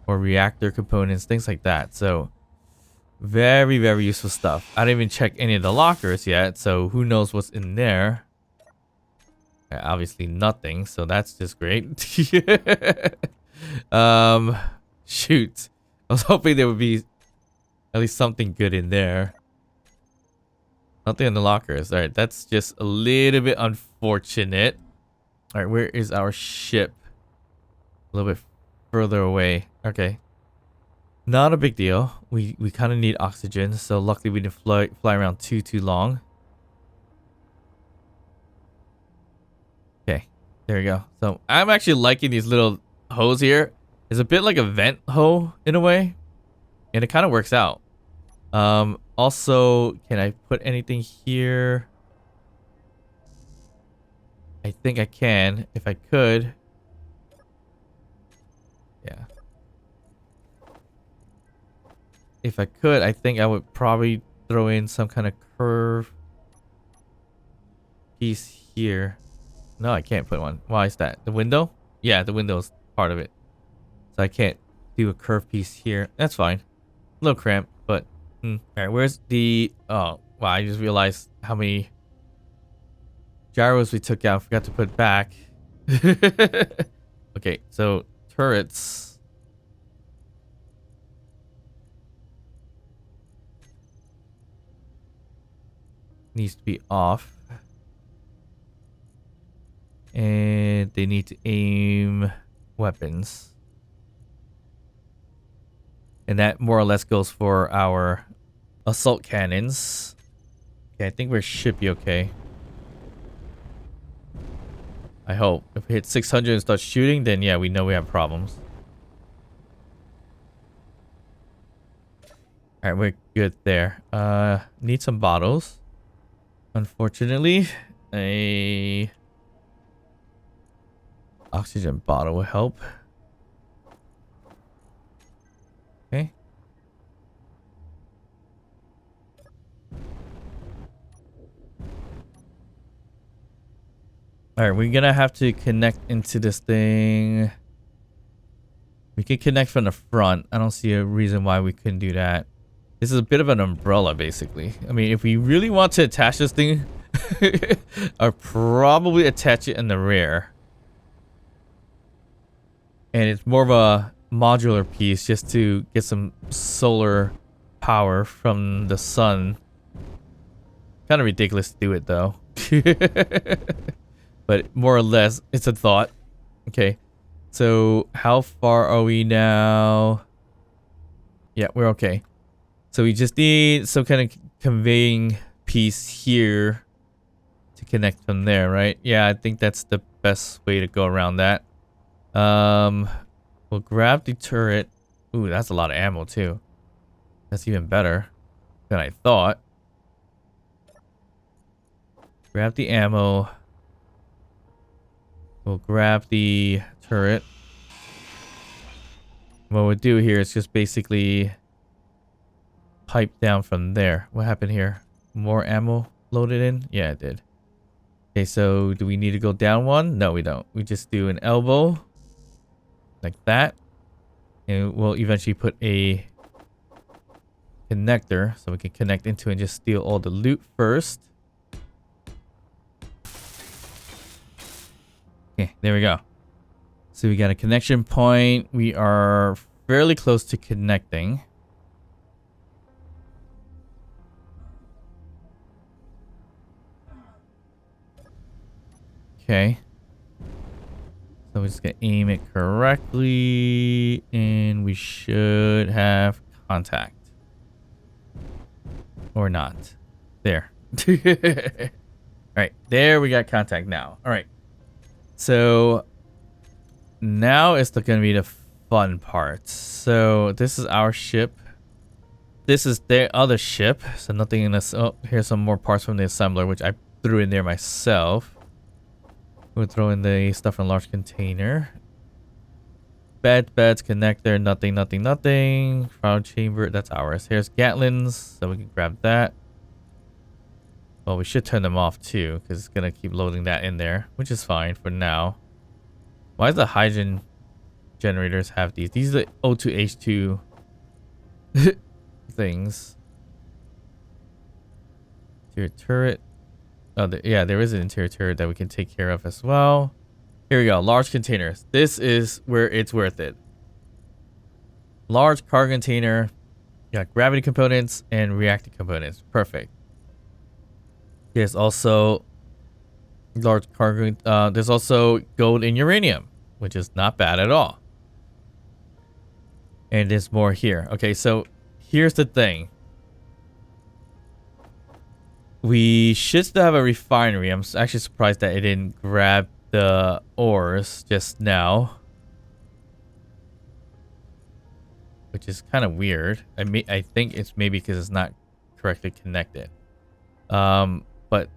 or reactor components, things like that. So very useful stuff. I didn't even check any of the lockers yet, so who knows what's in there. Obviously nothing, so that's just great. Shoot. I was hoping there would be at least something good in there. Nothing in the lockers. All right, that's just a little bit unfortunate. All right, where is our ship? A little bit further away. Okay. Not a big deal. We kind of need oxygen, so luckily we didn't fly around too long. Okay, there we go. So I'm actually liking these little hoes here. It's a bit like a vent hoe in a way, and it kind of works out. Also, can I put anything here? I think I can, if I could. Yeah. If I could, I think I would probably throw in some kind of curve piece here. No, I can't put one. Why is that? The window? Yeah, the window is part of it. So I can't do a curve piece here. That's fine. A little cramped, but... Alright, where's the... Oh, wow, I just realized how many gyros we took out. Forgot to put back. Okay, so turrets. Needs to be off. And they need to aim weapons. And that more or less goes for our assault cannons. Okay, I think we should be okay. I hope. If we hit 600 and start shooting, then yeah, we know we have problems. Alright, we're good there. Need some bottles. Unfortunately, a oxygen bottle will help. All right, we're gonna have to connect into this thing. We can connect from the front. I don't see a reason why we couldn't do that. This is a bit of an umbrella, basically. I mean, if we really want to attach this thing, I'll probably attach it in the rear. And it's more of a modular piece just to get some solar power from the sun. Kind of ridiculous to do it, though. But more or less, it's a thought. Okay. So, how far are we now? Yeah, we're okay. So, we just need some kind of conveying piece here to connect from there, right? Yeah, I think that's the best way to go around that. We'll grab the turret. Ooh, that's a lot of ammo, too. That's even better than I thought. Grab the ammo. We'll grab the turret. What we'll do here is just basically pipe down from there. What happened here? More ammo loaded in? Yeah, it did. Okay, so do we need to go down one? No, we don't. We just do an elbow like that. And we'll eventually put a connector so we can connect into and just steal all the loot first. Okay, there we go. So we got a connection point. We are fairly close to connecting. Okay. So we're just gonna aim it correctly and we should have contact. Or not. There. Alright, there we got contact now. Alright. So now it's going to be the fun part. So this is our ship. This is their other ship. So nothing in this. Oh, here's some more parts from the assembler, which I threw in there myself. We'll throw in the stuff in a large container. Beds, connector, nothing. Crowd chamber, that's ours. Here's Gatlins, so we can grab that. Well, we should turn them off too, because it's going to keep loading that in there, which is fine for now. Why does the hydrogen generators have these? These are the O2H2 things. Interior turret. Oh, yeah, there is an interior turret that we can take care of as well. Here we go. Large containers. This is where it's worth it. Large cargo container. You got gravity components and reactive components. Perfect. There's also large cargo. There's also gold and uranium, which is not bad at all. And there's more here. Okay, so here's the thing. We should still have a refinery. I'm actually surprised that it didn't grab the ores just now, which is kind of weird. I think it's maybe because it's not correctly connected. But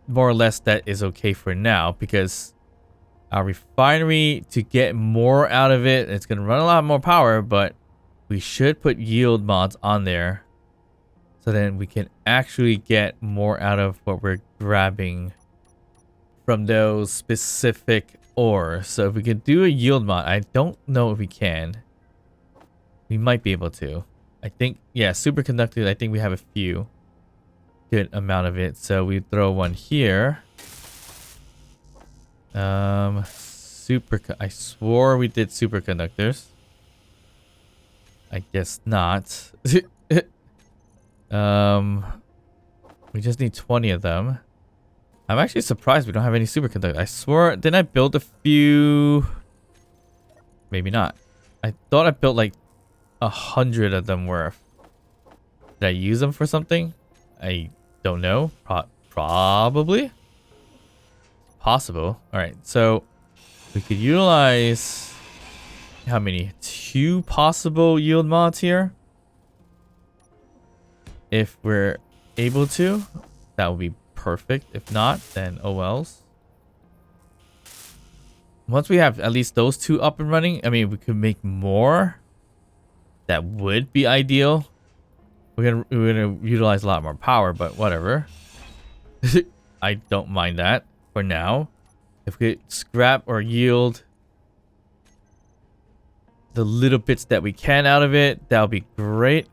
more or less that is okay for now because our refinery, to get more out of it, it's gonna run a lot more power, but we should put yield mods on there so then we can actually get more out of what we're grabbing from those specific ores. So if we could do a yield mod, I don't know if we can. We might be able to. I think, yeah, superconductors, I think we have a few. Good amount of it. So we throw one here. I swore we did superconductors. I guess not. We just need 20 of them. I'm actually surprised we don't have any superconductors. I swore, didn't I build a few? Maybe not. I thought I built like 100 of them worth. Did I use them for something? I don't know. Probably. Possible. Alright, so we could utilize how many? 2 possible yield mods here. If we're able to, that would be perfect. If not, then oh wells. Once we have at least those 2 up and running, I mean, we could make more. That would be ideal. We're gonna utilize a lot more power, but whatever. I don't mind that for now. If we could scrap or yield the little bits that we can out of it, that would be great.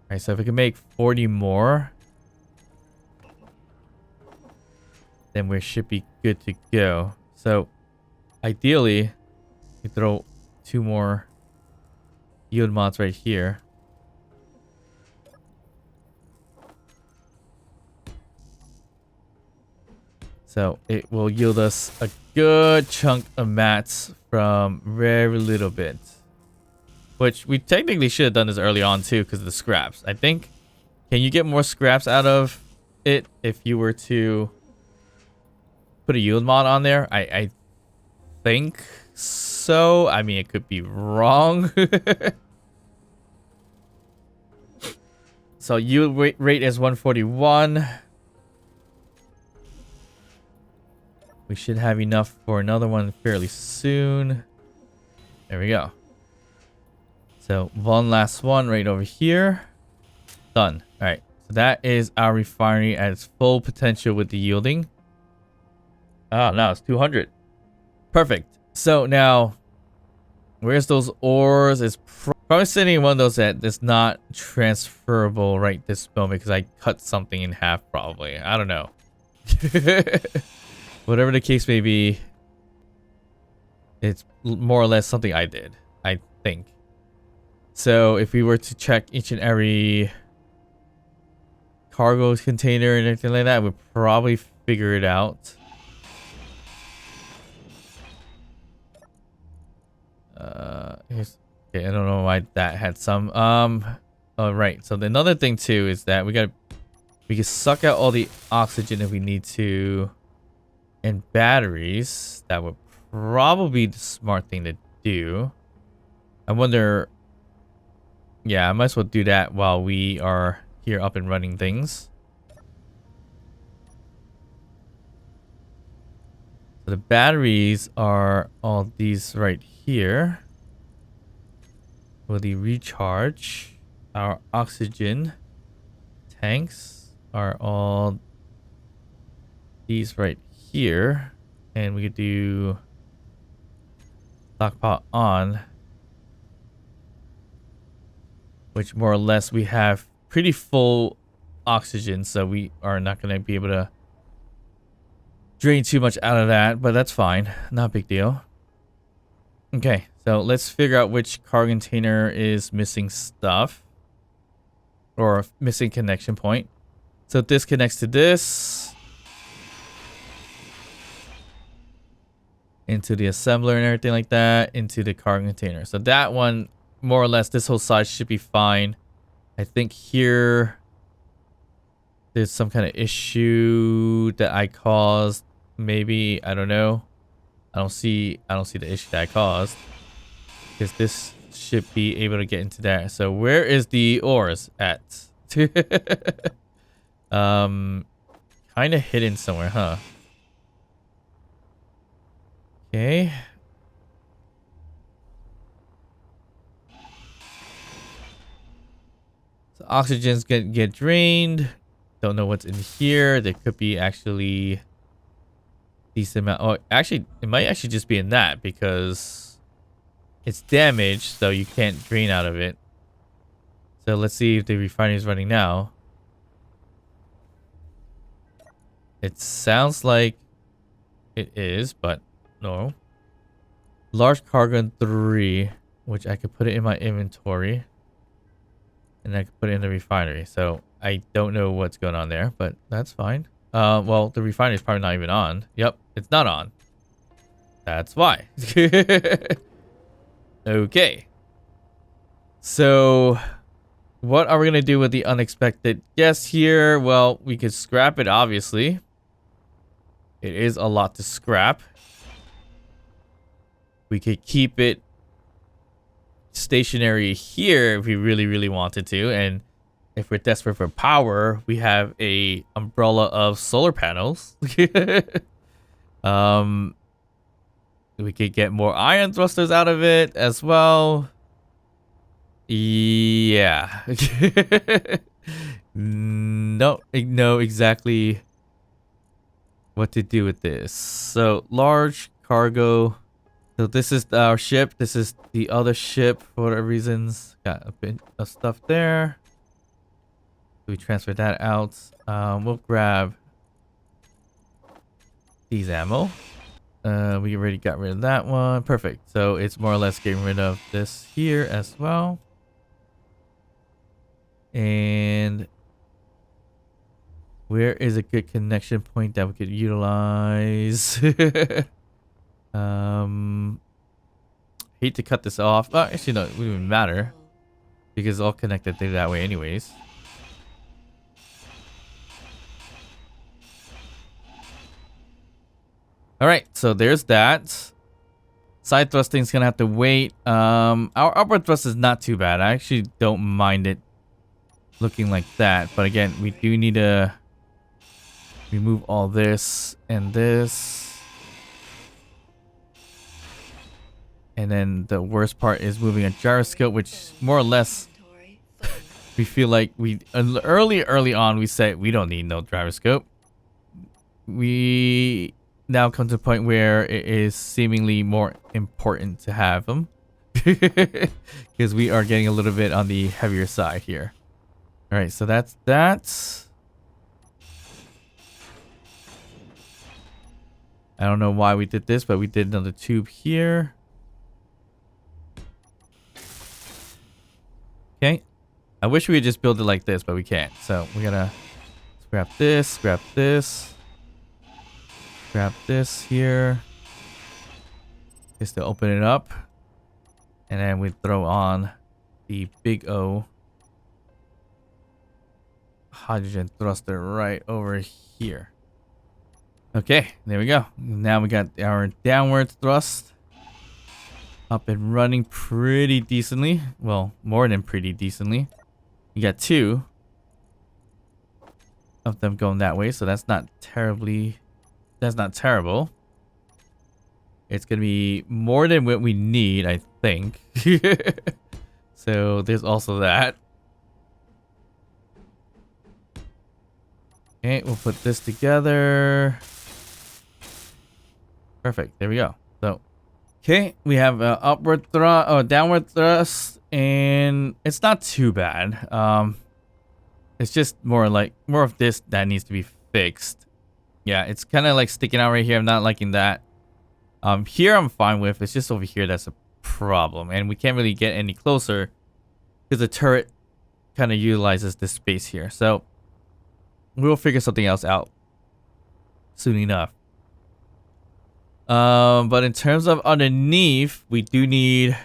Alright, so if we can make 40 more, then we should be good to go. So, ideally, we throw 2 more yield mods right here. So it will yield us a good chunk of mats from very little bit. Which we technically should have done this early on too because of the scraps. I think, can you get more scraps out of it if you were to put a yield mod on there? I think so. I mean, it could be wrong. So yield rate is 141. We should have enough for another one fairly soon. There we go. So one last one right over here. Done. All right. So that is our refinery at its full potential with the yielding. Oh, now it's 200. Perfect. So now, where's those ores? It's probably sitting in one of those that is not transferable right this moment because I cut something in half probably. I don't know. Whatever the case may be, it's more or less something I did, I think. So if we were to check each and every cargo container and everything like that, we'd probably figure it out. Okay, I don't know why that had some. Oh, right. So another thing too is that we can suck out all the oxygen if we need to. And batteries, that would probably be the smart thing to do. I wonder, yeah, I might as well do that while we are here up and running things. So the batteries are all these right here. Will the recharge? Our oxygen tanks are all these right here, and we could do stockpile on, which more or less we have pretty full oxygen, so we are not going to be able to drain too much out of that, but that's fine, not a big deal. Okay, so let's figure out which cargo container is missing stuff or missing connection point. So this connects to this, into the assembler and everything like that, into the cargo container. So that one, more or less, this whole side should be fine. I think here there's some kind of issue that I caused. Maybe, I don't know. I don't see the issue that I caused. Because this should be able to get into there. So where is the ores at? Kind of hidden somewhere, huh? Okay. So oxygen's get drained. Don't know what's in here. There could be actually decent amount. Oh, actually, it might actually just be in that because it's damaged, so you can't drain out of it. So let's see if the refinery is running now. It sounds like it is, but no. Large cargo in 3, which I could put it in my inventory. And I could put it in the refinery. So I don't know what's going on there, but that's fine. Well, the refinery is probably not even on. Yep, it's not on. That's why. Okay. So what are we going to do with the unexpected guest here? Well, we could scrap it, obviously. It is a lot to scrap. We could keep it stationary here if we really, really wanted to. And if we're desperate for power, we have a umbrella of solar panels. We could get more iron thrusters out of it as well. Yeah. No, exactly what to do with this. So large cargo. So this is our ship. This is the other ship for whatever reasons. Got a bit of stuff there. We transfer that out. We'll grab these ammo. We already got rid of that one. Perfect. So it's more or less getting rid of this here as well. And where is a good connection point that we could utilize? Hate to cut this off. Oh, actually, no, it wouldn't even matter because it's all connected through that way, anyways. All right, so there's that. Side thrusting's gonna have to wait. Our upward thrust is not too bad. I actually don't mind it looking like that, but again, we do need to remove all this and this. And then the worst part is moving a gyroscope, which more or less we feel like we early on we said we don't need no gyroscope. We now come to a point where it is seemingly more important to have them because we are getting a little bit on the heavier side here. All right, so that's that. I don't know why we did this, but we did another tube here. Okay. I wish we could just build it like this, but we can't. So we gotta grab this, grab this, grab this here. Just to open it up. And then we throw on the big O hydrogen thruster right over here. Okay, there we go. Now we got our downward thrust up and running pretty decently. Well, more than pretty decently. You got two of them going that way, so that's not terrible. It's gonna be more than what we need, I think. So there's also that. Okay, we'll put this together. Perfect. There we go. So, okay, we have upward thrust or downward thrust, and it's not too bad. It's just more of this that needs to be fixed. Yeah, it's kind of like sticking out right here. I'm not liking that. Here I'm fine with. It's just over here that's a problem, and we can't really get any closer because the turret kind of utilizes this space here. So we'll figure something else out soon enough. But in terms of underneath, we do need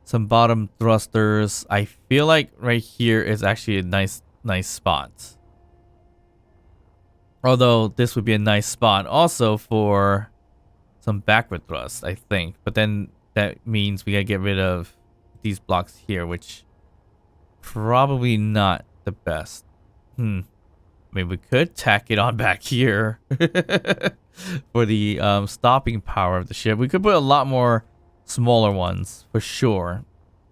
some bottom thrusters. I feel like right here is actually a nice spot. Although this would be a nice spot also for some backward thrust, I think. But then that means we gotta get rid of these blocks here, which probably not the best. Maybe we could tack it on back here for the stopping power of the ship. We could put a lot more smaller ones for sure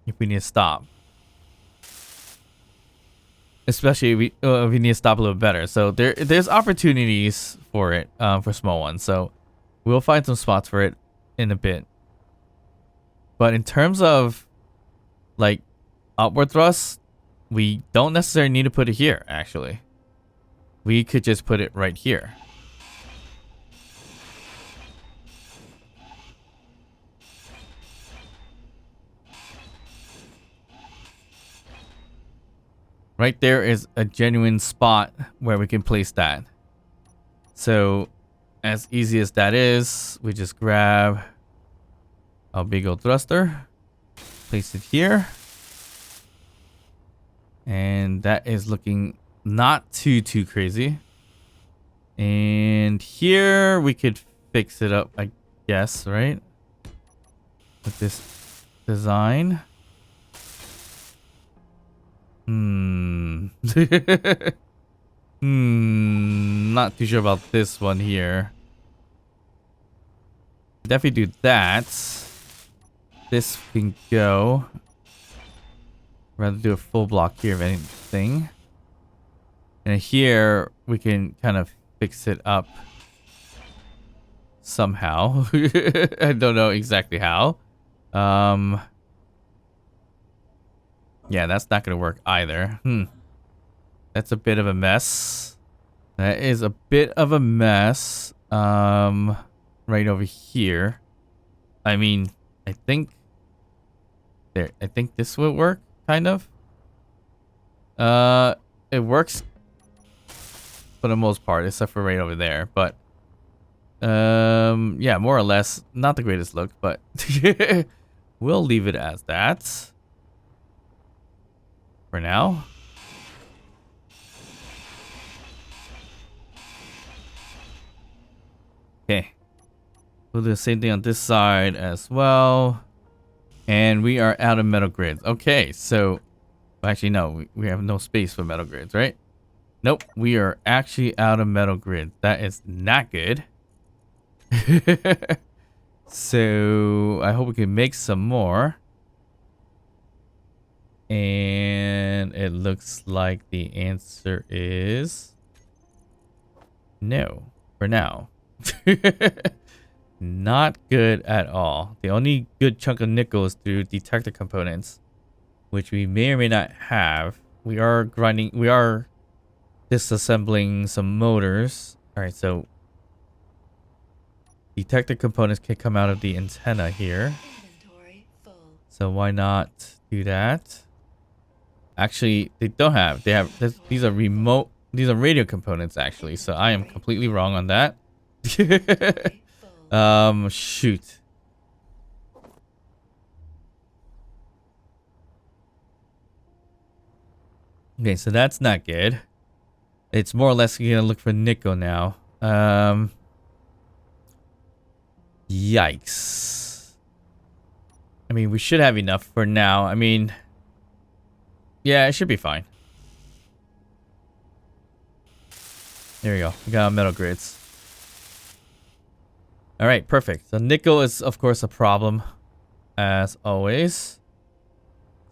if we need to stop. Especially if we need to stop a little better. So there's opportunities for it, for small ones. So we'll find some spots for it in a bit. But in terms of like upward thrust, we don't necessarily need to put it here, actually. We could just put it right here. Right there is a genuine spot where we can place that. So as easy as that is, we just grab our big old thruster, place it here. And that is looking not too crazy. And here we could fix it up, I guess, right? With this design. Not too sure about this one here. Definitely do that. This can go. Rather do a full block here if anything. And here we can kind of fix it up somehow. I don't know exactly how. Yeah, that's not gonna work either. That's a bit of a mess. That is a bit of a mess. Right over here. I mean, I think there. I think this would work, kind of. It works for the most part, except for right over there. But yeah, more or less, not the greatest look, but we'll leave it as that for now. Okay, we'll do the same thing on this side as well. And we are out of metal grids. Okay, so actually no, we have no space for metal grids, right? Nope, we are actually out of metal grids. That is not good. So I hope we can make some more. And it looks like the answer is no for now. Not good at all. The only good chunk of nickel is through detector components, which we may or may not have. We are disassembling some motors. All right, so detector components can come out of the antenna here. So why not do that? Actually, they don't have. They have. These are remote. These are radio components, actually. So I am completely wrong on that. Shoot. Okay, so that's not good. It's more or less gonna look for nickel now. Yikes. I mean, we should have enough for now. I mean, yeah, it should be fine. There we go. We got our metal grids. All right, perfect. So nickel is, of course, a problem, as always.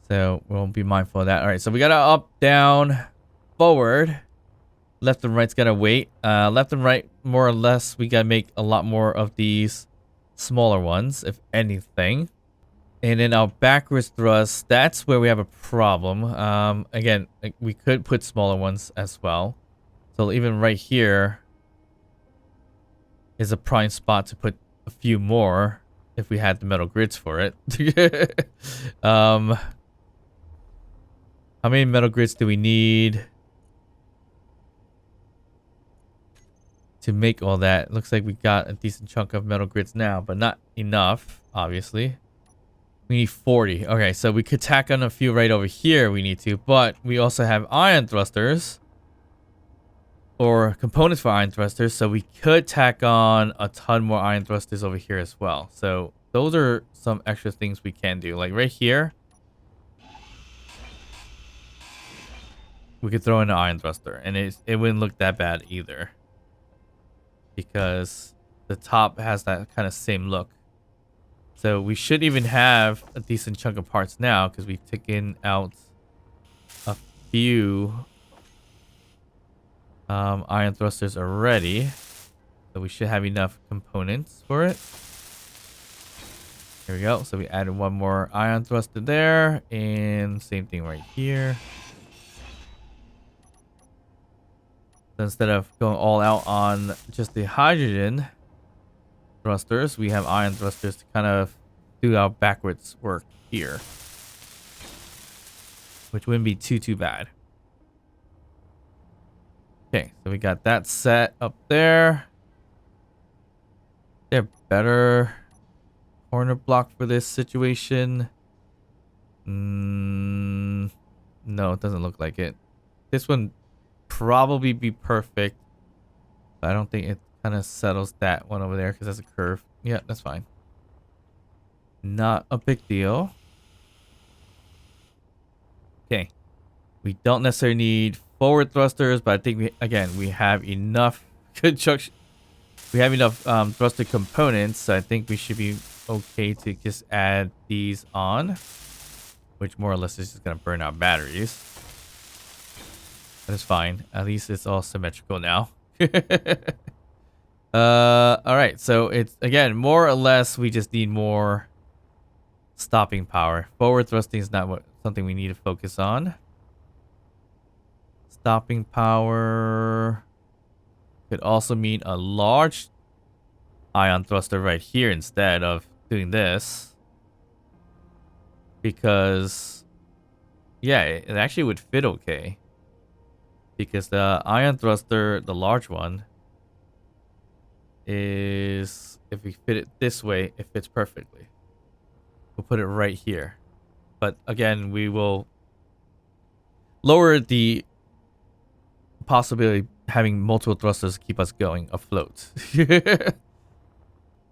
So we'll be mindful of that. All right, so we got to up, down, forward. Left and right's got to wait. Left and right, more or less, we got to make a lot more of these smaller ones, if anything. And then our backwards thrust, that's where we have a problem. Again, we could put smaller ones as well. So even right here is a prime spot to put a few more if we had the metal grids for it. How many metal grids do we need to make all that? Looks like we got a decent chunk of metal grids now, but not enough, obviously. We need 40. Okay, so we could tack on a few right over here. We need to, but we also have ion thrusters or components for ion thrusters, so we could tack on a ton more ion thrusters over here as well. So those are some extra things we can do. Like right here, we could throw in an ion thruster, and it wouldn't look that bad either, because the top has that kind of same look. So we should even have a decent chunk of parts now, because we've taken out a few ion thrusters already. So we should have enough components for it. Here we go. So we added one more ion thruster there, and same thing right here. So instead of going all out on just the hydrogen thrusters, we have ion thrusters to kind of do our backwards work here, which wouldn't be too bad. Okay, so we got that set up there. They're better corner block for this situation. No, it doesn't look like it. This one probably be perfect, but I don't think it kind of settles that one over there because that's a curve. Yeah, that's fine. Not a big deal. Okay, we don't necessarily need forward thrusters, but I think we have enough we have enough thruster components, so I think we should be okay to just add these on, which more or less is just gonna burn out batteries. But it's fine. At least it's all symmetrical now. All right. So it's again more or less we just need more stopping power. Forward thrusting is not something we need to focus on. Stopping power could also mean a large ion thruster right here instead of doing this. Because, yeah, it actually would fit okay. Because the ion thruster, the large one, is, if we fit it this way, it fits perfectly. We'll put it right here. But again, we will lower the possibility of having multiple thrusters keep us going afloat.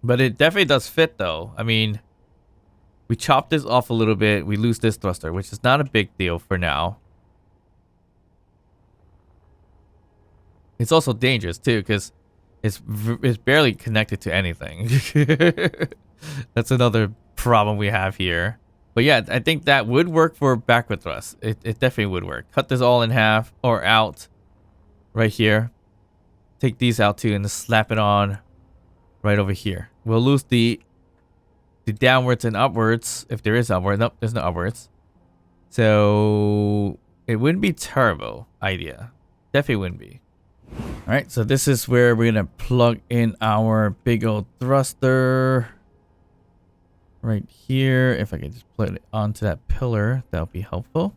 But it definitely does fit though. I mean, we chop this off a little bit, we lose this thruster, which is not a big deal for now. It's also dangerous too, because it's barely connected to anything. That's another problem we have here. But yeah, I think that would work for backward thrust. It definitely would work. Cut this all in half or out right here. Take these out too and just slap it on right over here. We'll lose the downwards and upwards if there is upward. Nope, there's no upwards. So it wouldn't be terrible idea. Definitely wouldn't be. All right, so this is where we're gonna plug in our big old thruster right here. If I can just put it onto that pillar, that'll be helpful.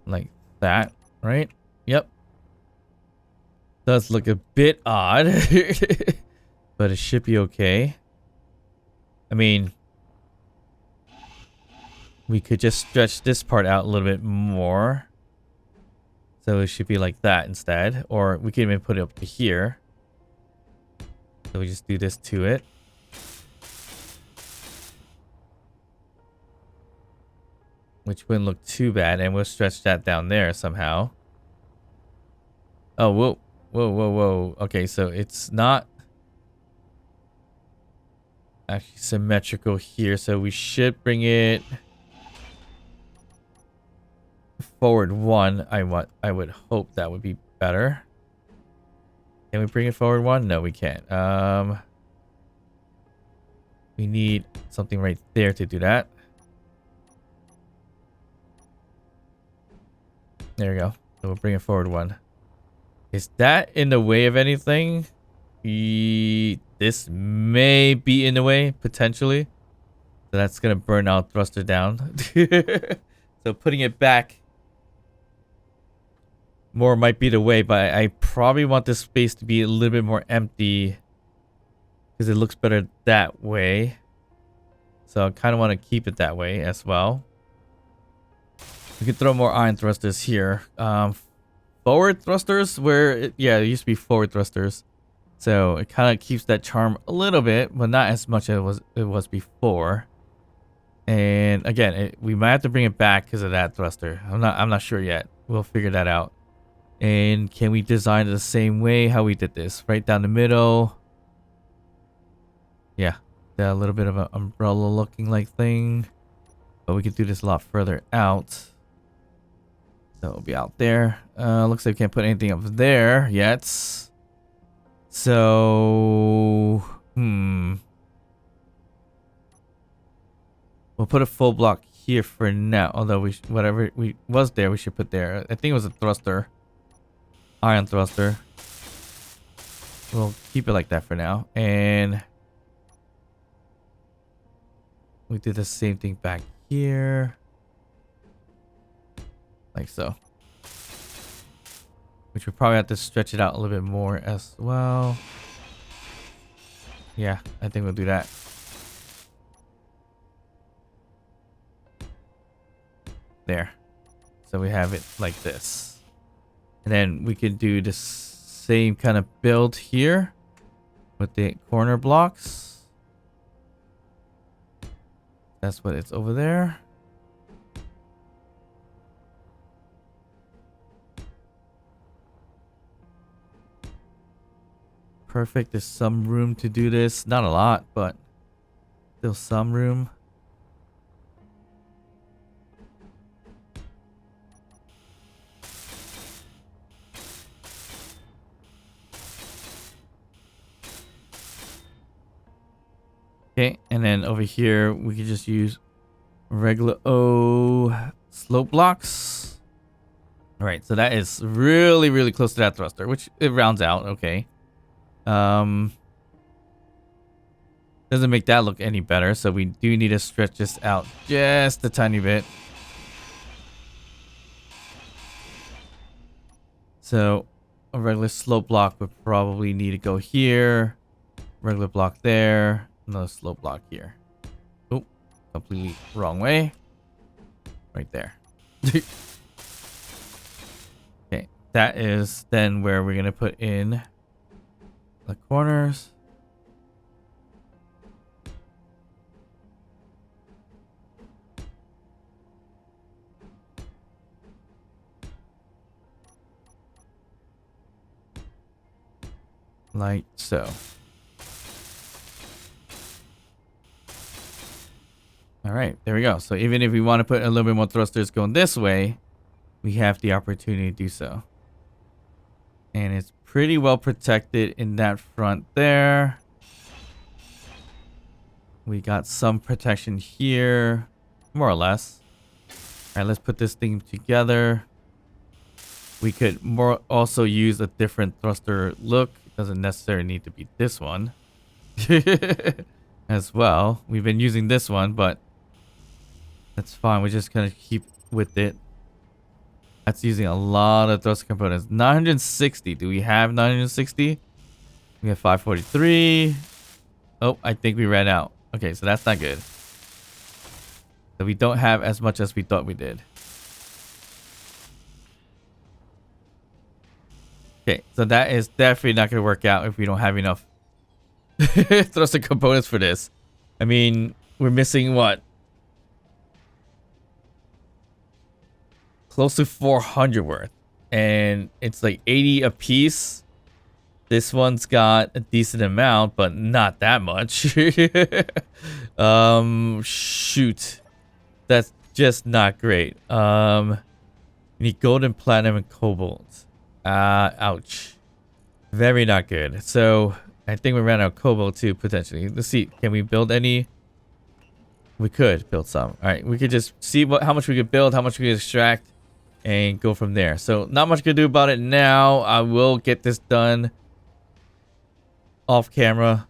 Like that, right? Yep. Does look a bit odd, but it should be okay. I mean, we could just stretch this part out a little bit more. So it should be like that instead. Or we can even put it up to here. So we just do this to it. Which wouldn't look too bad. And we'll stretch that down there somehow. Oh, whoa. Whoa, whoa, whoa. Okay, so it's not actually symmetrical here. So we should bring it forward one. I would hope that would be better. Can we bring it forward one? No, we can't. We need something right there to do that. There we go. So we'll bring it forward one. Is that in the way of anything? This may be in the way, potentially. So that's gonna burn our thruster down. So putting it back more might be the way, but I probably want this space to be a little bit more empty because it looks better that way. So I kind of want to keep it that way as well. We could throw more ion thrusters here. Forward thrusters it used to be forward thrusters. So it kind of keeps that charm a little bit, but not as much as it was before. And again, we might have to bring it back because of that thruster. I'm not sure yet. We'll figure that out. And can we design it the same way how we did this? Right down the middle. Yeah, that little bit of an umbrella looking like thing. But we could do this a lot further out. So it'll be out there. Looks like we can't put anything up there yet. So, we'll put a full block here for now. Although whatever was there, we should put there. I think it was a thruster. Ion thruster. We'll keep it like that for now. And we did the same thing back here. Like so. Which we probably have to stretch it out a little bit more as well. Yeah, I think we'll do that. There. So we have it like this. And then we can do the same kind of build here with the corner blocks. That's what it's over there. Perfect. There's some room to do this. Not a lot, but still some room. And then over here, we could just use regular O slope blocks. All right, so that is really, really close to that thruster, which it rounds out. Okay. Doesn't make that look any better, so we do need to stretch this out just a tiny bit. So a regular slope block would probably need to go here. Regular block there. Another slope block here. Oh, completely wrong way. Right there. Okay, that is then where we're gonna put in the corners. Like so. All right, there we go. So even if we want to put a little bit more thrusters going this way, we have the opportunity to do so. And it's pretty well protected in that front there. We got some protection here, more or less. All right, let's put this thing together. We could also use a different thruster look. It doesn't necessarily need to be this one as well. We've been using this one, but that's fine. We're just gonna keep with it. That's using a lot of thruster components. 960. Do we have 960? We have 543. Oh, I think we ran out. Okay, so that's not good. So we don't have as much as we thought we did. Okay, so that is definitely not going to work out if we don't have enough thruster components for this. I mean, we're missing what? Close to 400 worth. And it's like 80 a piece. This one's got a decent amount, but not that much. Shoot. That's just not great. You need golden, platinum, and cobalt. Ouch. Very not good. So I think we ran out of cobalt too, potentially. Let's see. Can we build any? We could build some. All right. We could just see how much we could build, how much we could extract, and go from there. So not much to do about it now. I will get this done off camera.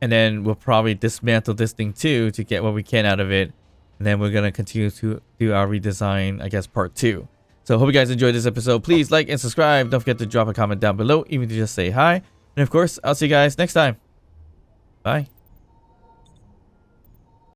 And then we'll probably dismantle this thing too to get what we can out of it. And then we're going to continue to do our redesign, I guess, part 2. So hope you guys enjoyed this episode. Please like and subscribe. Don't forget to drop a comment down below, even to just say hi. And of course, I'll see you guys next time. Bye.